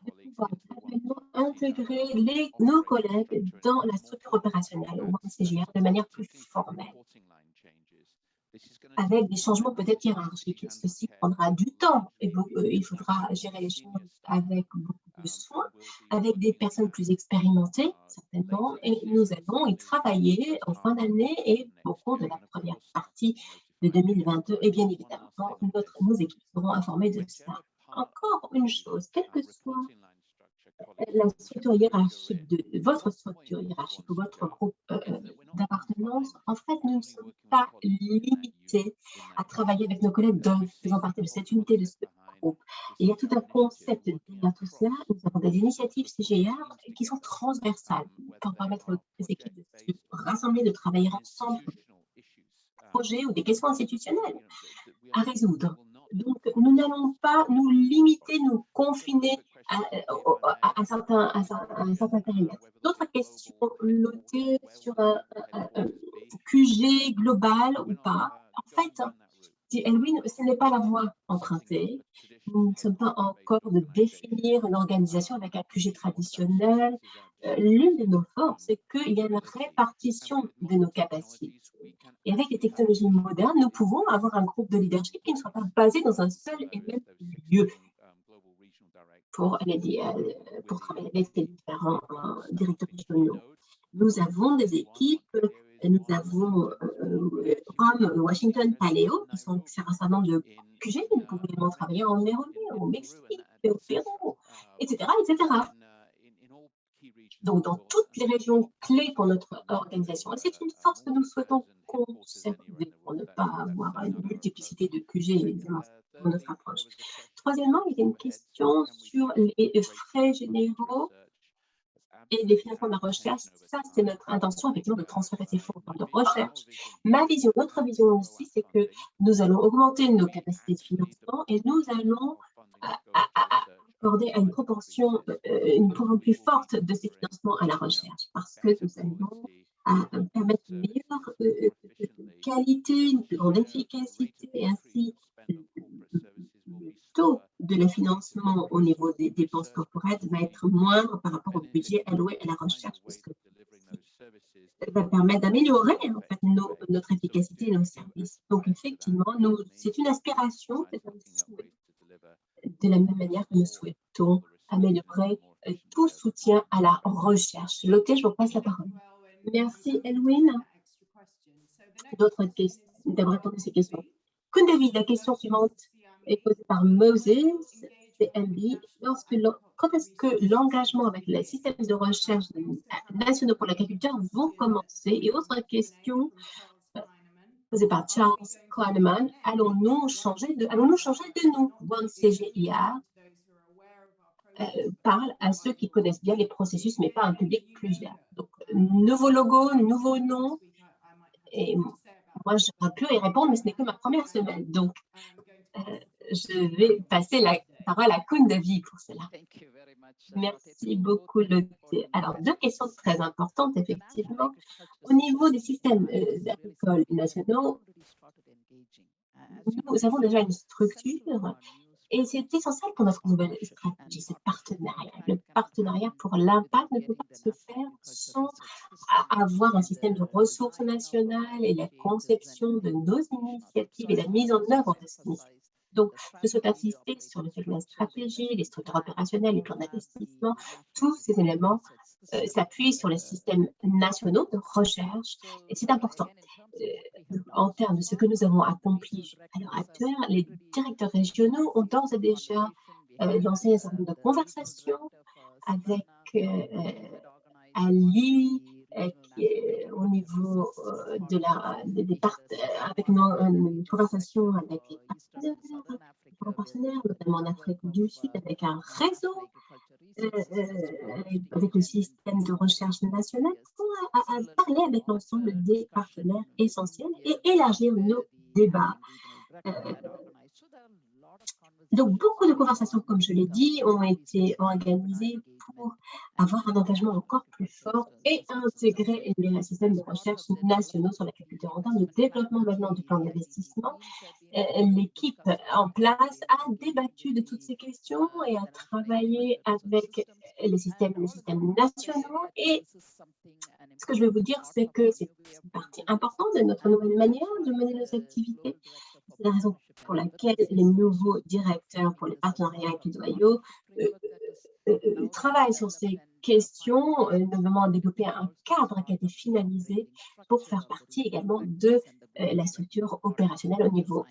de pouvoir graduellement intégrer nos collègues dans la structure opérationnelle au OneCGIAR de manière plus formelle, avec des changements peut-être hiérarchiques. Ceci prendra du temps et il faudra gérer les choses avec beaucoup de soin, avec des personnes plus expérimentées, certainement, et nous allons y travailler en fin d'année et au cours de la première partie de 2022, et bien évidemment, nos équipes seront informées de ça. Encore une chose, quelle que soit la structure hiérarchique de votre structure hiérarchique ou votre groupe d'appartenance, en fait, nous ne sommes pas limités à travailler avec nos collègues faisant partie de cette unité, de ce groupe. Il y a tout un concept derrière tout cela. Nous avons des initiatives CGIAR qui sont transversales pour permettre aux équipes de se rassembler, de travailler ensemble sur des projets ou des questions institutionnelles à résoudre. Donc, nous n'allons pas nous limiter, nous confiner à un certain périmètre. D'autres questions notées sur un QG global ou pas. En fait, dit Elwin, ce n'est pas la voie empruntée. Nous ne sommes pas encore de définir une organisation avec un QG traditionnel. L'une de nos forces, c'est qu'il y a une répartition de nos capacités. Et avec les technologies modernes, nous pouvons avoir un groupe de leadership qui ne soit pas basé dans un seul et même lieu pour travailler avec les différents directeurs régionaux. Nous avons des équipes nous avons Rome, Washington, Paléo, qui sont un certain nombre de QG. Nous pouvons également travailler en Nairobi, au Mexique, au Pérou, etc., etc. Donc, dans toutes les régions clés pour notre organisation. Et c'est une force que nous souhaitons conserver pour ne pas avoir une multiplicité de QG, évidemment, dans notre approche. Troisièmement, il y a une question sur les frais généraux et les financements de la recherche. Ça, c'est notre intention, effectivement, de transférer ces fonds de recherche. Ma vision, notre vision aussi, c'est que nous allons augmenter nos capacités de financement et nous allons accorder à une proportion plus forte de ces financements à la recherche, parce que nous allons permettre une meilleure qualité, une plus grande efficacité, et ainsi le taux de le financement au niveau des dépenses corporates va être moindre par rapport au budget alloué à la recherche, puisque ça va permettre d'améliorer en fait, notre efficacité et nos services. Donc, effectivement, c'est une aspiration, c'est un souhait. De la même manière que nous souhaitons améliorer tout soutien à la recherche. Lotte, je vous passe la parole. Merci, Elwin. D'autres questions, d'avoir répondu à ces questions. Kundavi, la question suivante est posée par Moses, CMB. Quand est-ce que l'engagement avec les systèmes de recherche nationaux pour l'agriculture vont commencer? Et autre question posée par Charles Kahneman, allons-nous changer de nous? One CGIA parle à ceux qui connaissent bien les processus, mais pas un public plus large. Donc, nouveau logo, nouveau nom. Et moi, j'aurais pu y répondre, mais ce n'est que ma première semaine. Donc, je vais passer la parole à Kundavi pour cela. Merci beaucoup, Lotte. Alors, deux questions très importantes, effectivement. Au niveau des systèmes agricoles nationaux, nous avons déjà une structure et c'est essentiel pour notre nouvelle stratégie, ce partenariat. Le partenariat pour l'impact ne peut pas se faire sans avoir un système de ressources nationales et la conception de nos initiatives et la mise en œuvre de ces initiatives. Donc, je souhaite insister sur le fait que la stratégie, les structures opérationnelles, les plans d'investissement, tous ces éléments s'appuient sur les systèmes nationaux de recherche et c'est important. En termes de ce que nous avons accompli à l'heure actuelle, les directeurs régionaux ont d'ores et déjà lancé un certain nombre de conversations avec Ali, au niveau avec une conversation avec les partenaires, notamment en Afrique du Sud, avec un réseau, avec le système de recherche national, pour parler avec l'ensemble des partenaires essentiels et élargir nos débats. Donc, beaucoup de conversations, comme je l'ai dit, ont été organisées pour avoir un engagement encore plus fort et intégrer les systèmes de recherche nationaux sur l'agriculture. En termes de développement maintenant du plan d'investissement, l'équipe en place a débattu de toutes ces questions et a travaillé avec les systèmes nationaux. Et ce que je vais vous dire, c'est que c'est une partie importante de notre nouvelle manière de mener nos activités. C'est la raison pour laquelle les nouveaux directeurs pour les partenariats équidoyaux travaillent sur ces questions, notamment développer un cadre qui a été finalisé pour faire partie également de la structure opérationnelle au niveau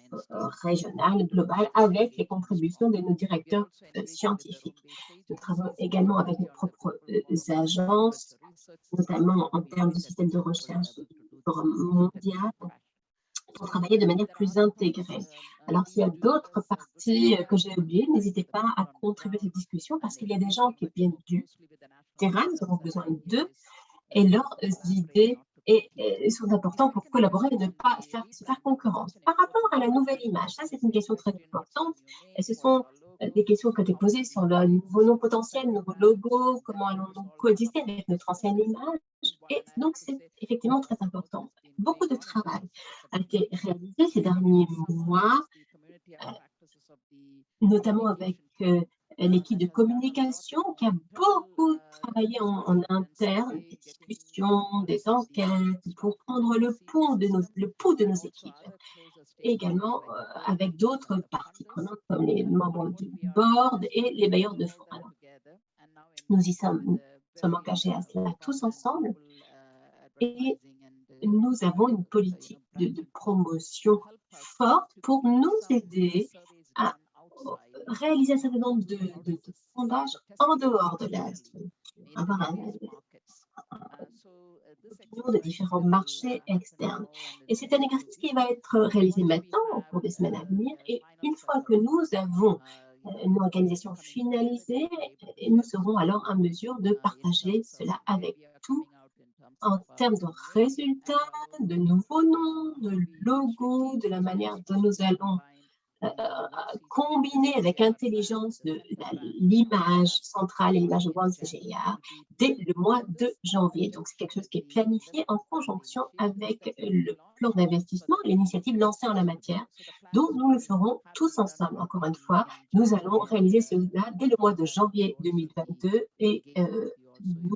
régional, global, avec les contributions de nos directeurs scientifiques. Nous travaillons également avec nos propres agences, notamment en termes de système de recherche mondial, pour travailler de manière plus intégrée. Alors, s'il y a d'autres parties que j'ai oubliées, n'hésitez pas à contribuer à cette discussion parce qu'il y a des gens qui viennent du terrain, nous avons besoin d'eux et leurs idées sont importantes pour collaborer et ne pas se faire concurrence. Par rapport à la nouvelle image, ça c'est une question très importante et ce sont des questions qui ont été posées sur le nouveau nom potentiel, nouveau logo, comment allons-nous coexister avec notre ancienne image. Et donc, c'est effectivement très important. Beaucoup de travail a été réalisé ces derniers mois, notamment avec l'équipe de communication qui a beaucoup travaillé en interne, des discussions, des enquêtes pour prendre le pouls de nos équipes. Et également avec d'autres parties prenantes comme les membres du board et les bailleurs de fonds. Alors, nous sommes engagés à cela tous ensemble et nous avons une politique de promotion forte pour nous aider à réaliser un certain nombre de sondages en dehors de la structure, avoir l'opinion de différents marchés externes. Et c'est un exercice qui va être réalisé maintenant au cours des semaines à venir. Et une fois que nous avons une organisation finalisée, nous serons alors en mesure de partager cela avec tout en termes de résultats, de nouveaux noms, de logos, de la manière dont nous allons combiner avec intelligence l'image centrale et l'image de One CGIAR dès le mois de janvier. Donc, c'est quelque chose qui est planifié en conjonction avec le plan d'investissement, l'initiative lancée en la matière, dont nous le ferons tous ensemble. Encore une fois, nous allons réaliser cela dès le mois de janvier 2022 et nous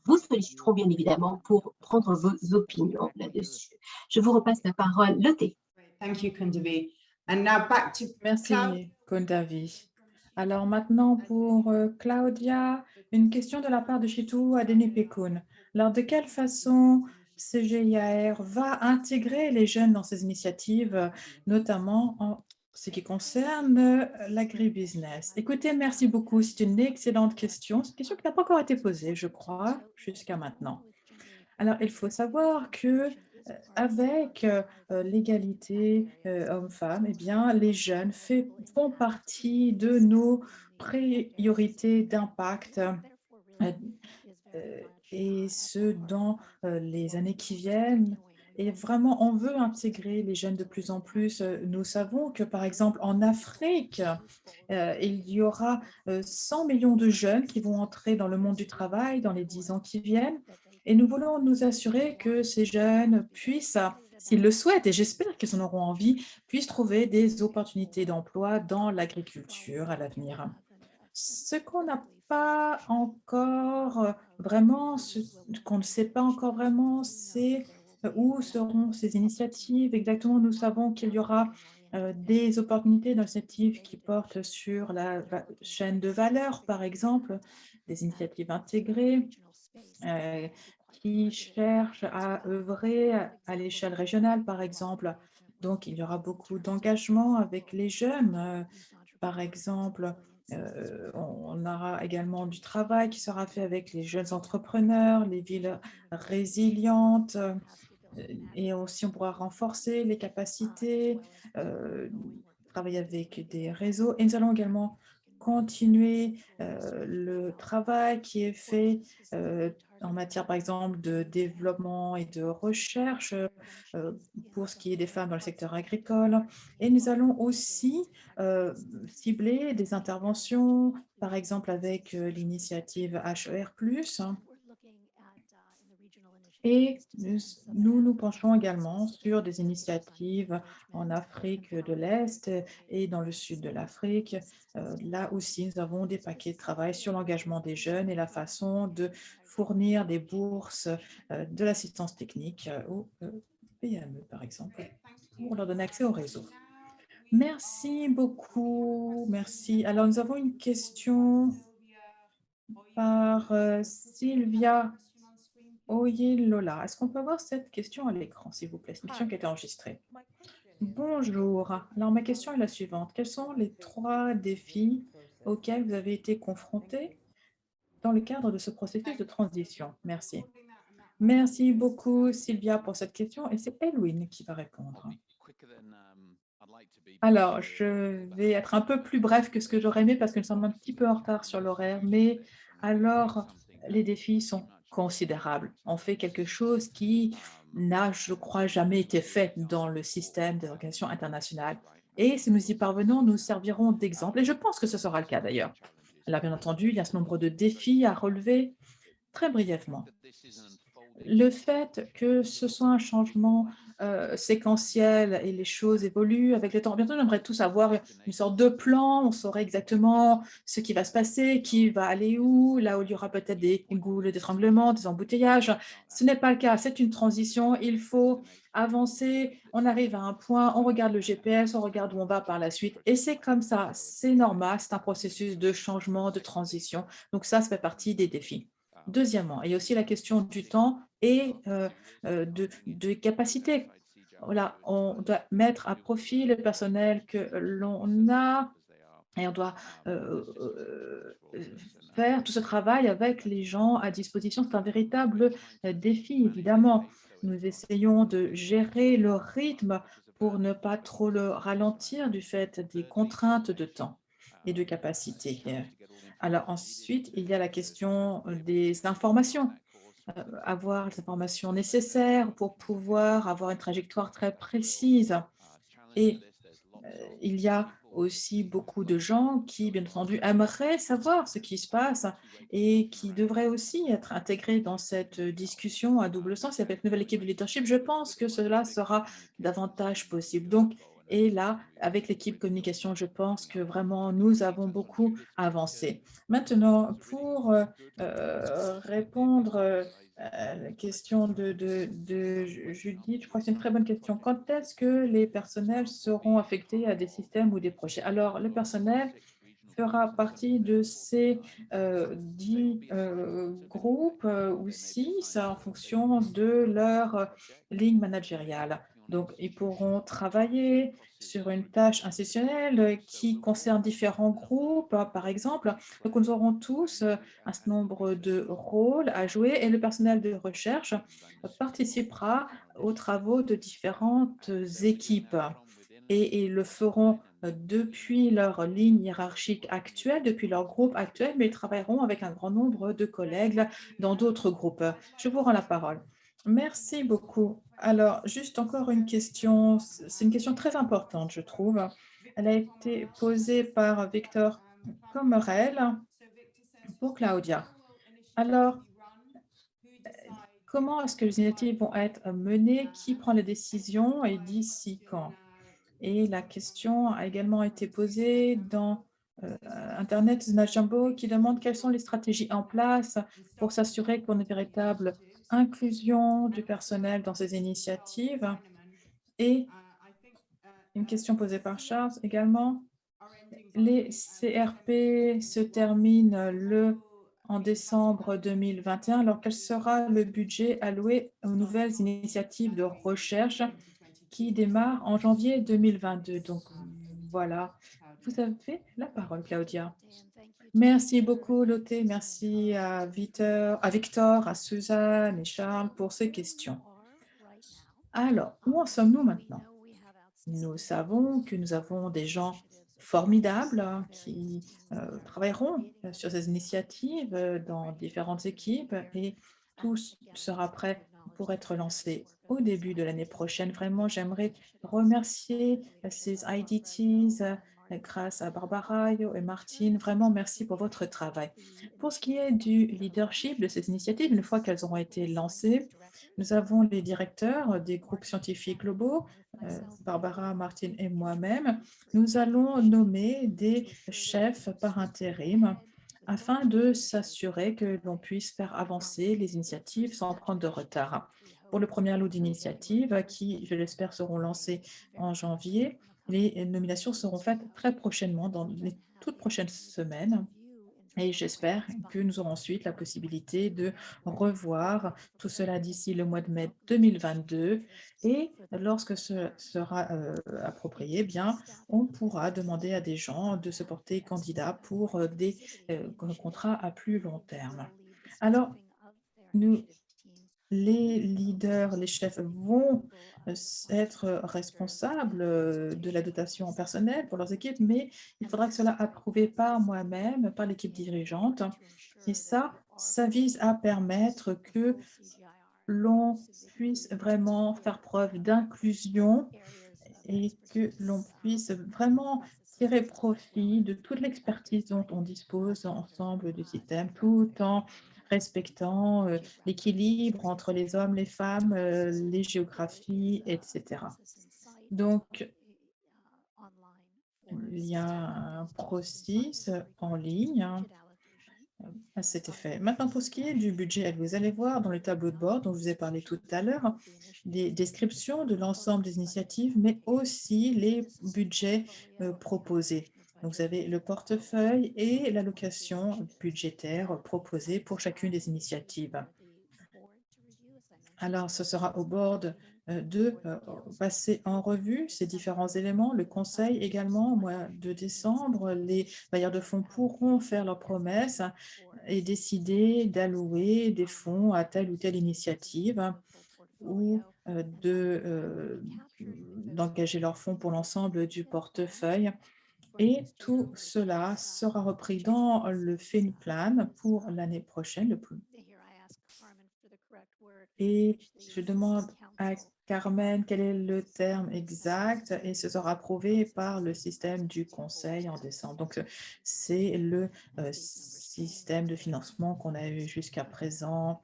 vous solliciterons bien évidemment pour prendre vos opinions là-dessus. Je vous repasse la parole, Lotte. Thank you, Kundavi. And now back to Merci, Cloud. Kundavi. Alors maintenant pour Claudia, une question de la part de Chitu Adenipekun. Alors de quelle façon CGIAR va intégrer les jeunes dans ces initiatives, notamment en ce qui concerne l'agribusiness? Écoutez, merci beaucoup. C'est une excellente question. C'est une question qui n'a pas encore été posée, je crois, jusqu'à maintenant. Alors, il faut savoir que avec l'égalité hommes-femmes, eh bien, les jeunes font partie de nos priorités d'impact et ce, dans les années qui viennent. Et vraiment, on veut intégrer les jeunes de plus en plus. Nous savons que, par exemple, en Afrique, il y aura 100 millions de jeunes qui vont entrer dans le monde du travail dans les 10 ans qui viennent. Et nous voulons nous assurer que ces jeunes puissent, s'ils le souhaitent, et j'espère qu'ils en auront envie, puissent trouver des opportunités d'emploi dans l'agriculture à l'avenir. Ce qu'on n'a pas encore vraiment, ce qu'on ne sait pas encore vraiment, c'est où seront ces initiatives exactement. Nous savons qu'il y aura des opportunités d'initiatives qui portent sur la chaîne de valeur, par exemple, des initiatives intégrées qui cherchent à œuvrer à l'échelle régionale, par exemple. Donc, il y aura beaucoup d'engagement avec les jeunes. Par exemple, on aura également du travail qui sera fait avec les jeunes entrepreneurs, les villes résilientes, et aussi on pourra renforcer les capacités, travailler avec des réseaux. Et nous allons également continuer le travail qui est fait en matière, par exemple, de développement et de recherche pour ce qui est des femmes dans le secteur agricole. Et nous allons aussi cibler des interventions, par exemple avec l'initiative HER+. Et nous penchons également sur des initiatives en Afrique de l'Est et dans le sud de l'Afrique. Là aussi, nous avons des paquets de travail sur l'engagement des jeunes et la façon de fournir des bourses de l'assistance technique aux PME, par exemple, pour leur donner accès au réseau. Merci beaucoup. Merci. Alors, nous avons une question par Sylvia Oyelola. Est-ce qu'on peut voir cette question à l'écran, s'il vous plaît? C'est une question qui a été enregistrée. Bonjour. Alors, ma question est la suivante. Quels sont les 3 défis auxquels vous avez été confrontés dans le cadre de ce processus de transition? Merci. Merci beaucoup, Sylvia, pour cette question. Et c'est Elwin qui va répondre. Alors, je vais être un peu plus bref que ce que j'aurais aimé parce que nous sommes un petit peu en retard sur l'horaire. Mais alors, les défis sont considérables. On fait quelque chose qui n'a, je crois, jamais été fait dans le système des organisations internationales. Et si nous y parvenons, nous servirons d'exemple. Et je pense que ce sera le cas d'ailleurs. Alors, bien entendu, il y a ce nombre de défis à relever. Très brièvement, le fait que ce soit un changement séquentiel et les choses évoluent avec le temps. Bientôt, on aimerait tous avoir une sorte de plan, on saurait exactement ce qui va se passer, qui va aller où, là où il y aura peut-être des goulots d'étranglement, des embouteillages. Ce n'est pas le cas, c'est une transition, il faut avancer, on arrive à un point, on regarde le GPS, on regarde où on va par la suite, et c'est comme ça, c'est normal, c'est un processus de changement, de transition. Donc ça fait partie des défis. Deuxièmement, il y a aussi la question du temps et de capacité. Voilà, on doit mettre à profit le personnel que l'on a et on doit faire tout ce travail avec les gens à disposition. C'est un véritable défi, évidemment. Nous essayons de gérer le rythme pour ne pas trop le ralentir du fait des contraintes de temps et de capacité. Alors ensuite, il y a la question des informations. Avoir les informations nécessaires pour pouvoir avoir une trajectoire très précise. Et il y a aussi beaucoup de gens qui, bien entendu, aimeraient savoir ce qui se passe et qui devraient aussi être intégrés dans cette discussion à double sens. Et avec une nouvelle équipe de leadership, je pense que cela sera davantage possible. Donc, et là, avec l'équipe communication, je pense que vraiment, nous avons beaucoup avancé. Maintenant, pour répondre à la question de Judith, je crois que c'est une très bonne question. Quand est-ce que les personnels seront affectés à des systèmes ou des projets? Alors, le personnel fera partie de ces 10 groupes ou 6 en fonction de leur ligne managériale. Donc, ils pourront travailler sur une tâche institutionnelle qui concerne différents groupes, par exemple. Donc, nous aurons tous un certain nombre de rôles à jouer et le personnel de recherche participera aux travaux de différentes équipes et ils le feront depuis leur ligne hiérarchique actuelle, depuis leur groupe actuel, mais ils travailleront avec un grand nombre de collègues dans d'autres groupes. Je vous rends la parole. Merci beaucoup. Alors, juste encore une question. C'est une question très importante, je trouve. Elle a été posée par Victor Commerel pour Claudia. Alors, comment est-ce que les initiatives vont être menées? Qui prend les décisions et d'ici quand? Et la question a également été posée dans Internet Najambo qui demande quelles sont les stratégies en place pour s'assurer qu'on ait une véritable inclusion du personnel dans ces initiatives. Et une question posée par Charles également. Les CRP se terminent en décembre 2021. Alors, quel sera le budget alloué aux nouvelles initiatives de recherche qui démarrent en janvier 2022? Donc, voilà. Vous avez la parole, Claudia. Merci beaucoup, Lotte. Merci à Victor, à Suzanne et Charles pour ces questions. Alors, où en sommes-nous maintenant? Nous savons que nous avons des gens formidables qui travailleront sur ces initiatives dans différentes équipes et tout sera prêt pour être lancé au début de l'année prochaine. Vraiment, j'aimerais remercier ces IDTs grâce à Barbara, Yo et Martine. Vraiment, merci pour votre travail. Pour ce qui est du leadership de ces initiatives, une fois qu'elles auront été lancées, nous avons les directeurs des groupes scientifiques globaux, Barbara, Martine et moi-même. Nous allons nommer des chefs par intérim afin de s'assurer que l'on puisse faire avancer les initiatives sans prendre de retard. Pour le premier lot d'initiatives, qui, je l'espère, seront lancées en janvier, les nominations seront faites très prochainement, dans les toutes prochaines semaines. Et j'espère que nous aurons ensuite la possibilité de revoir tout cela d'ici le mois de mai 2022. Et lorsque ce sera approprié, bien, on pourra demander à des gens de se porter candidat pour des contrats à plus long terme. Alors, les leaders, les chefs vont être responsables de la dotation en personnel pour leurs équipes, mais il faudra que cela approuvé par moi-même, par l'équipe dirigeante. Et ça vise à permettre que l'on puisse vraiment faire preuve d'inclusion et que l'on puisse vraiment tirer profit de toute l'expertise dont on dispose ensemble du système, tout en respectant l'équilibre entre les hommes, les femmes, les géographies, etc. Donc, il y a un processus en ligne à cet effet. Maintenant, pour ce qui est du budget, vous allez voir dans le tableau de bord dont je vous ai parlé tout à l'heure, des descriptions de l'ensemble des initiatives, mais aussi les budgets proposés. Donc, vous avez le portefeuille et l'allocation budgétaire proposée pour chacune des initiatives. Alors, ce sera au board de passer en revue ces différents éléments. Le conseil également, au mois de décembre, les bailleurs de fonds pourront faire leurs promesses et décider d'allouer des fonds à telle ou telle initiative ou d'engager leurs fonds pour l'ensemble du portefeuille. Et tout cela sera repris dans le fin plan pour l'année prochaine. Et je demande à Carmen quel est le terme exact et ce sera approuvé par le système du conseil en décembre. Donc, c'est le système de financement qu'on a eu jusqu'à présent.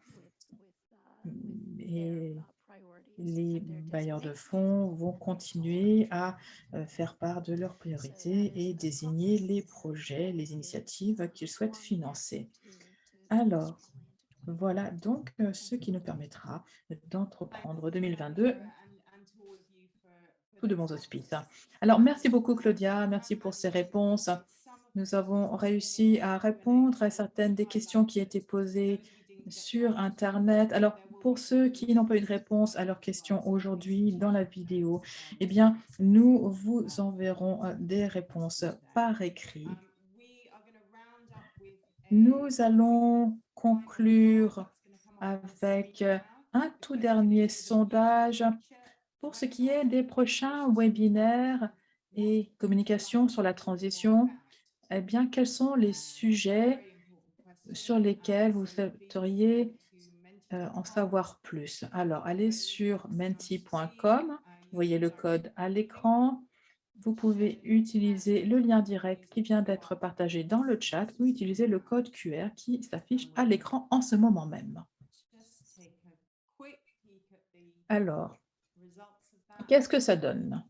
Et les bailleurs de fonds vont continuer à faire part de leurs priorités et désigner les projets, les initiatives qu'ils souhaitent financer. Alors, voilà donc ce qui nous permettra d'entreprendre 2022 tout de bons auspices. Alors, merci beaucoup Claudia, merci pour ces réponses. Nous avons réussi à répondre à certaines des questions qui étaient posées sur Internet. Alors, pour ceux qui n'ont pas eu de réponse à leurs questions aujourd'hui dans la vidéo, eh bien, nous vous enverrons des réponses par écrit. Nous allons conclure avec un tout dernier sondage pour ce qui est des prochains webinaires et communications sur la transition. Eh bien, quels sont les sujets sur lesquels vous souhaiteriez en savoir plus? Alors, allez sur menti.com, vous voyez le code à l'écran. Vous pouvez utiliser le lien direct qui vient d'être partagé dans le chat ou utiliser le code QR qui s'affiche à l'écran en ce moment même. Alors, qu'est-ce que ça donne?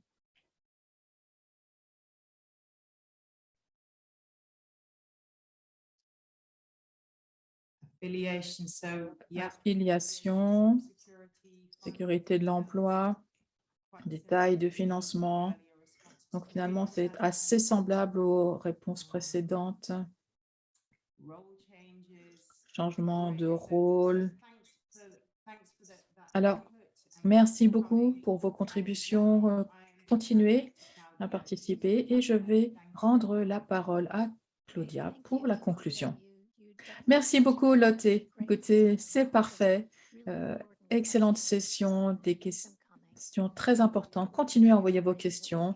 Affiliation, sécurité de l'emploi, détails de financement. Donc finalement, c'est assez semblable aux réponses précédentes. Changement de rôle. Alors, merci beaucoup pour vos contributions. Continuez à participer et je vais rendre la parole à Claudia pour la conclusion. Merci beaucoup, Lotte. Écoutez, c'est parfait. Excellente session, des questions très importantes. Continuez à envoyer vos questions.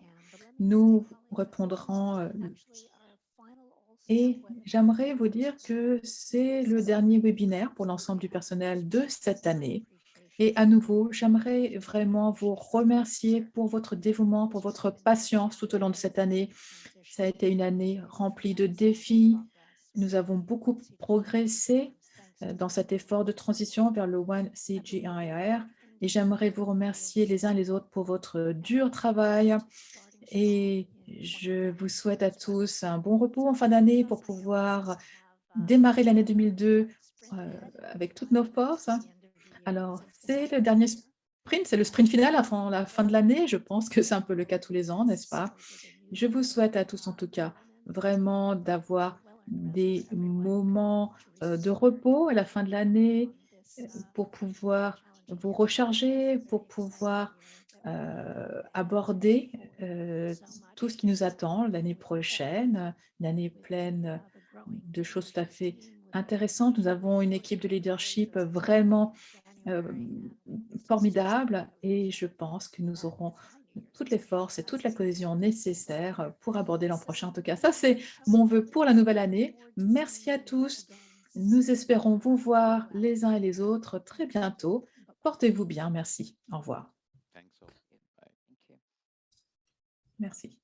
Nous répondrons. Et j'aimerais vous dire que c'est le dernier webinaire pour l'ensemble du personnel de cette année. Et à nouveau, j'aimerais vraiment vous remercier pour votre dévouement, pour votre patience tout au long de cette année. Ça a été une année remplie de défis. Nous avons beaucoup progressé dans cet effort de transition vers le One CGIAR et j'aimerais vous remercier les uns et les autres pour votre dur travail et je vous souhaite à tous un bon repos en fin d'année pour pouvoir démarrer l'année 2002 avec toutes nos forces. Alors, c'est le dernier sprint, c'est le sprint final avant la fin de l'année. Je pense que c'est un peu le cas tous les ans, n'est-ce pas? Je vous souhaite à tous, en tout cas, vraiment d'avoir des moments de repos à la fin de l'année pour pouvoir vous recharger, pour pouvoir aborder tout ce qui nous attend l'année prochaine, une année pleine de choses tout à fait intéressantes. Nous avons une équipe de leadership vraiment formidable et je pense que nous aurons toutes les forces et toute la cohésion nécessaire pour aborder l'an prochain. En tout cas, ça, c'est mon vœu pour la nouvelle année. Merci à tous. Nous espérons vous voir les uns et les autres très bientôt. Portez-vous bien. Merci. Au revoir. Merci.